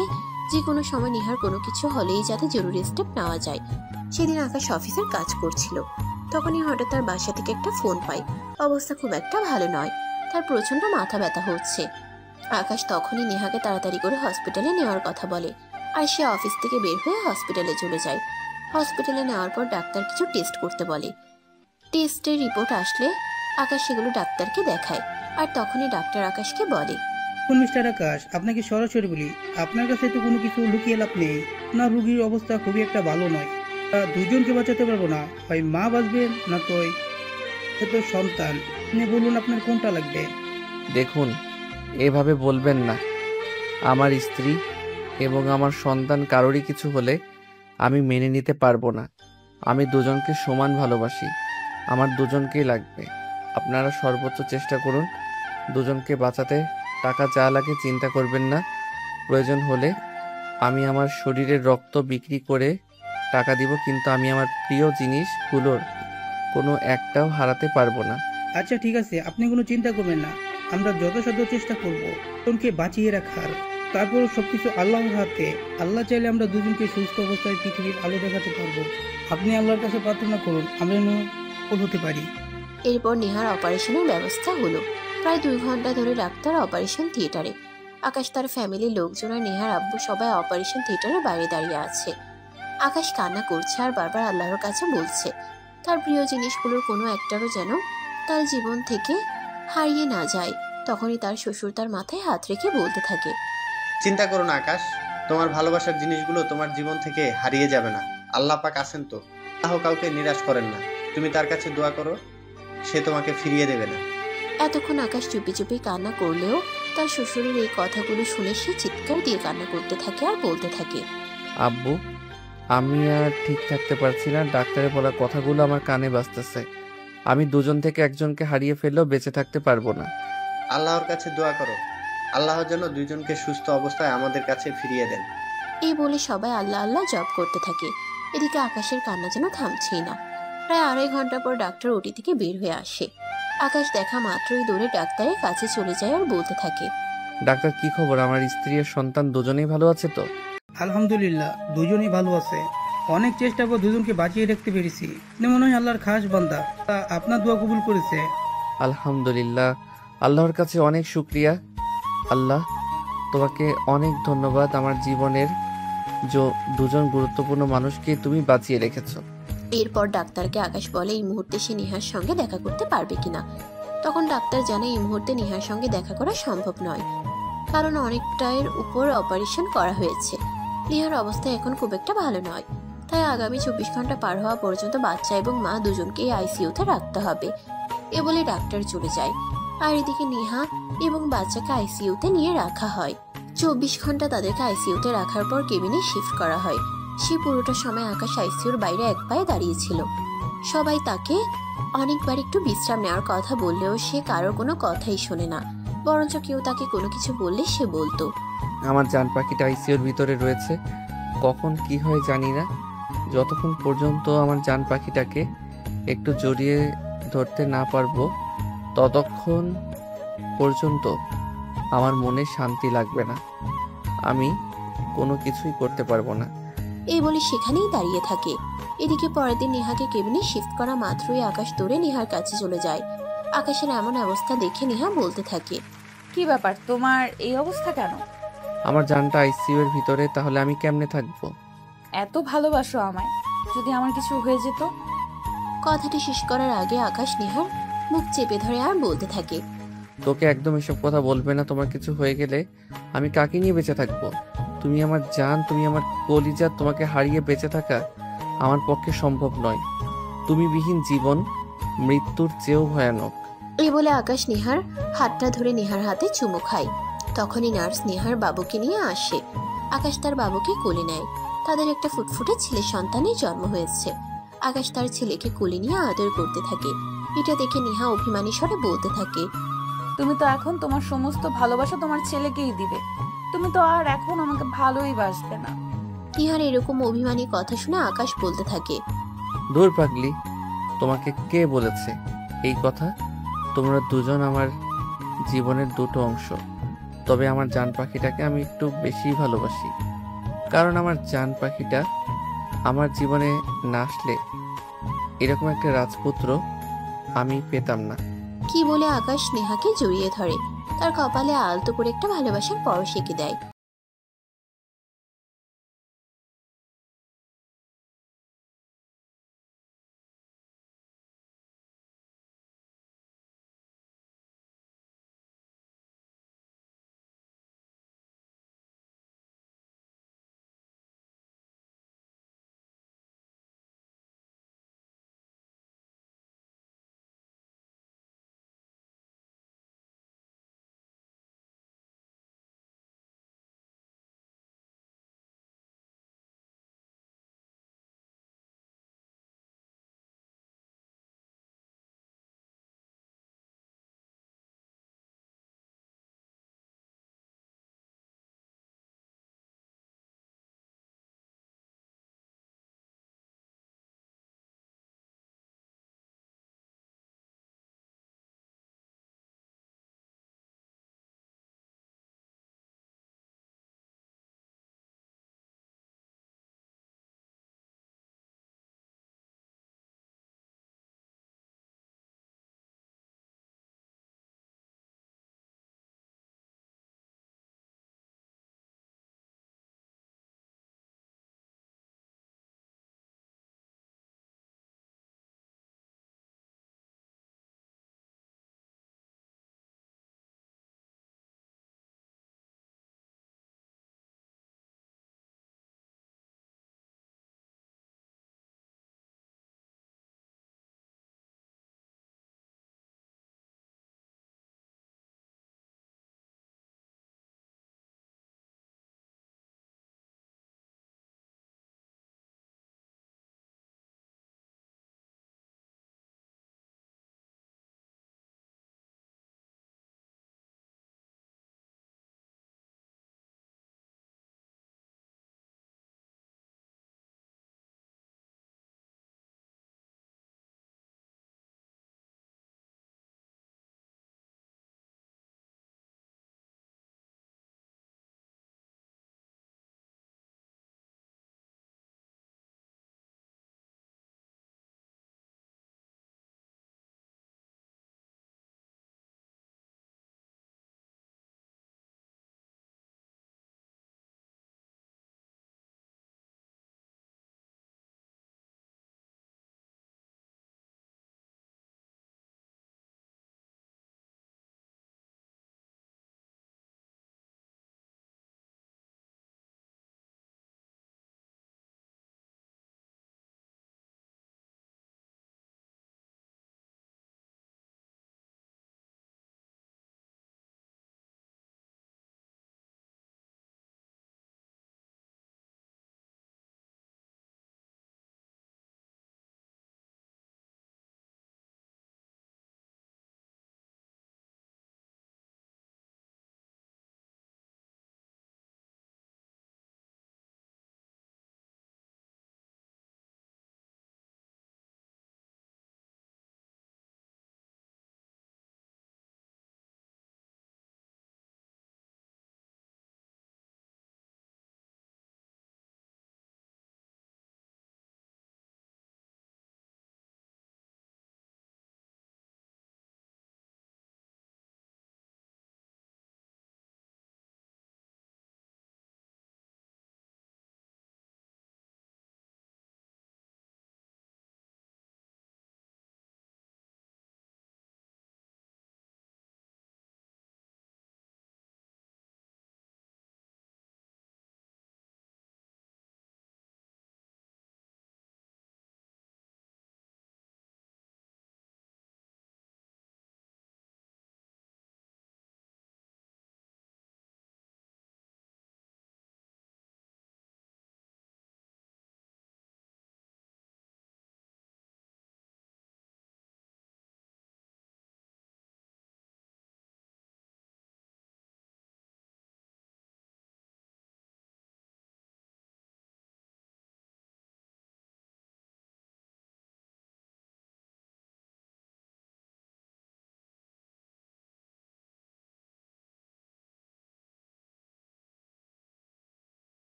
যে কোনো সময় নেহার কোনো কিছু হলেই যাতে জরুরি স্টেপ নেওয়া যায়। সেদিন আকাশ অফিসের কাজ করছিল, তখনই হঠাৎ তার বাসা থেকে একটা ফোন পায়। অবস্থা খুব একটা ভালো নয়, তার প্রচন্ড মাথা ব্যথা হচ্ছে। আকাশ তখনই নেহাকে তাড়াতাড়ি করে হসপিটালে নেওয়ার কথা বলে আর সে অফিস থেকে বের হয়ে হসপিটালে চলে যায়। হসপিটালে নেওয়ার পর ডাক্তার কিছু টেস্ট করতে বলে। টেস্টের রিপোর্ট আসলে আকাশ সেগুলো ডাক্তারকে দেখায় আর তখনই ডাক্তার আকাশকে বলে, মিস্টার আকাশ, আপনাকে সরাসরি বলি, আপনার কাছে তো কোনো কিছু লুকিয়ে লাভ নেই। না, রুগীর অবস্থা খুবই একটা ভালো নয়। দুজনকে বাঁচাতে পারবো না, হয় মা বাঁচবেন না তো সন্তান। আপনি বলুন আপনার কোনটা লাগবে। দেখুন, এভাবে বলবেন না। আমার স্ত্রী এবং আমার সন্তান কারোরই কিছু হলে আমি মেনে নিতে পারবো না। আমি দুজনকে সমান ভালোবাসি, আমার দুজনকেই লাগবে। আপনারা সর্বোচ্চ চেষ্টা করুন দুজনকে বাঁচাতে। টাকা যা লাগে চিন্তা করবেন না, প্রয়োজন হলে আমি আমার শরীরের রক্ত বিক্রি করে টাকা দিব, কিন্তু আমি আমার প্রিয় জিনিসগুলোর কোনো একটাও হারাতে পারবো না। আচ্ছা ঠিক আছে, আপনি কোনো চিন্তা করবেন না, আমরা যথাসাধ্য চেষ্টা করবো দুজনকে বাঁচিয়ে রাখার। তারপর সবকিছু আল্লাহর হাতে। আল্লাহ চাইলে আমরা দুজনকে সুস্থ অবস্থায় পৃথিবীর আলো দেখাতে পারবো। আপনি আল্লাহর কাছে প্রার্থনা করুন আমরা যেন সফল হতে পারি। এরপর নেহার অপারেশনের ব্যবস্থা হলো। প্রায় 2 ঘন্টা ধরে ডাক্তার অপারেশন থিয়েটারে। আকাশ, তার ফ্যামিলির লোকজন আর নেহার আব্বু সবাই অপারেশন থিয়েটারের বাইরে দাঁড়িয়ে আছে। আকাশ কান্না করছে আর বারবার আল্লাহর কাছে বলছে তার প্রিয় জিনিসগুলোর কোনো একটারও যেন তার জীবন থেকে হারিয়ে না যায়। তখনই তার শ্বশুর তার মাথায় হাত রেখে বলতে থাকে, চিন্তা করো না আকাশ, তোমার ভালোবাসার জিনিসগুলো তোমার জীবন থেকে হারিয়ে যাবে না। আল্লাহ পাক আছেন তো, আল্লাহ কাউকে নিরাশ করেন না। তুমি তার কাছে দোয়া করো, সে তোমাকে ফিরিয়ে দেবে না। এতক্ষণ আকাশ চুপি চুপি কান্না করলেও তার শ্বশুরের এই কথাগুলো শুনে সে চিৎকার দিয়ে কান্না করতে থাকে আর বলতে থাকে, আব্বু, আমি আর ঠিক থাকতে পারছি না। ডাক্তারের বলা কথাগুলো আমার কানে বাজতেছে। আমি দুজন থেকে একজনকে হারিয়ে ফেললেও বেঁচে থাকতে পারবো না। আল্লাহর কাছে দোয়া করো, আল্লাহ যেন দুইজনকে সুস্থ অবস্থায় আমাদের কাছে ফিরিয়ে দেন। এই বলে সবাই আল্লাহ আল্লাহ জপ করতে থাকে। এদিকে আকাশের কান্না যেন থামছেই না। প্রায় 2.5 ঘন্টা পর ডাক্তার ওটি থেকে বের হয়ে আসে। আকাশ দেখা মাত্রই দৌড়ে ডাক্তারের কাছে চলে যায় আর বলতে থাকে, ডাক্তার, কি খবর? আমার স্ত্রী আর সন্তান দুজনেই ভালো আছে তো? আলহামদুলিল্লাহ, দুজনেই ভালো আছে। অনেক চেষ্টা করে দুজনকে বাঁচিয়ে রাখতে পেরেছি। আপনি মনে হয় আল্লাহর খাস বান্দা, তা আপনার দোয়া কবুল করেছে। আলহামদুলিল্লাহ, আল্লাহর কাছে অনেক শুক্রিয়া। আল্লাহ, তোমাকে অনেক ধন্যবাদ। আমার জীবনের দুজন গুরুত্বপূর্ণ মানুষকে তুমি বাঁচিয়ে রেখেছো। এরপর ডাক্তারকে আকাশ বলে এই মুহূর্তে সে নিহার সঙ্গে দেখা করতে পারবে কিনা। তখন ডাক্তার জানে এই মুহূর্তে নিহার সঙ্গে দেখা করা সম্ভব নয়, কারণ অনেকটার উপর অপারেশন করা হয়েছে। নিহার অবস্থা এখন খুব একটা ভালো নয়, তাই আগামী 24 ঘন্টা পার হওয়া পর্যন্ত বাচ্চা এবং মা দুজনকেই আইসিইউতে রাখতে হবে। এ বলে ডাক্তার চলে যায়। আর এদিকে নিহা এবং বাচ্চাকে আইসিইউতে নিয়ে রাখা হয়। 24 ঘন্টা তাদেরকে আইসিইউতে রাখার পর কেবিনে শিফট করা হয়। সে পুরোটা সময় আকাশ আইসিইউর বাইরে এক পায়ে দাঁড়িয়েছিল। সবাই তাকে অনেকবার একটু বিশ্রাম নেওয়ার কথা বললেও সে কারোর কোনো কথাই শোনে না, বরঞ্চ কেউ তাকে কোনো কিছু বললে সে বলতো, আমার জান পাখিটা আইসিইউর ভিতরে রয়েছে, কখন কি হয় জানি না। যতক্ষণ পর্যন্ত আমার জান পাখিটাকে একটু জড়িয়ে ধরতে না পারবো ততক্ষণ পর্যন্ত আমার মনে শান্তি লাগবে না। আমি কোনো কিছুই করতে পারবো না। এই বলে সেখানেই দাঁড়িয়ে থাকে। এদিকে পরের দিন নেহাকে কেবিনে শিফট করা মাত্রই আকাশ দৌড়ে নেহার কাছে চলে যায়। আকাশের এমন অবস্থা দেখে নেহা বলতে থাকে, কি ব্যাপার, তোমার এই অবস্থা কেন? আমার জানটা আইসিইউ এর ভিতরে, তাহলে আমি কেমনে থাকবো? এত ভালোবাসো আমায়, যদি আমার কিছু হয়ে যেত? কথাটি শেষ করার আগে আকাশ নেহার মুখ চেপে ধরে আর বলতে থাকে, তোকে একদম এসব কথা বলবে না। তোমার কিছু হয়ে গেলে আমি কাকে নিয়ে বেঁচে থাকবো? তুমি আমার জান, তুমি আমার কলিজা। তোমাকে হারিয়ে বেঁচে থাকা আমার পক্ষে সম্ভব নয়। তুমি বিহীন জীবন মৃত্যুর চেয়েও ভয়ানক। এই বলে আকাশ নেহার হাতটা ধরে নেহার হাতে চুমু খায়। তখনই নার্স নেহার বাবুকে নিয়ে আসে। আকাশ তার বাবুকে কোলে নেয়। তাদের একটা ফুটফুটে ছেলে সন্তানের জন্ম হয়েছে। আকাশ তার ছেলেকে কোলে নিয়ে আদর করতে থাকে। এটা দেখে নেহা অভিমানী স্বরে বলতে থাকে, তুমি তো এখন তোমার সমস্ত ভালোবাসা তোমার ছেলেকেই দিবে, তুমি তো আর এখন আমাকে ভালোই বাসবে না। নেহার এরকম অভিমানী কথা শুনে আকাশ বলতে থাকে, দূর পাগলি, তোমাকে কে বলেছে এই কথা? তোমরা দুজন আমার জীবনের দুটো অংশ। তবে আমার জান পাখিটাকে আমি একটু বেশি ভালোবাসি, কারণ আমার জান পাখিটা আমার জীবনে না আসলে এরকম একটা রাজপুত্র আমি পেতাম না। কি বলে আকাশ নেহাকে জড়িয়ে ধরে, তার কপালে আলতো করে একটা ভালোবাসার পরশ এঁকে দেয়।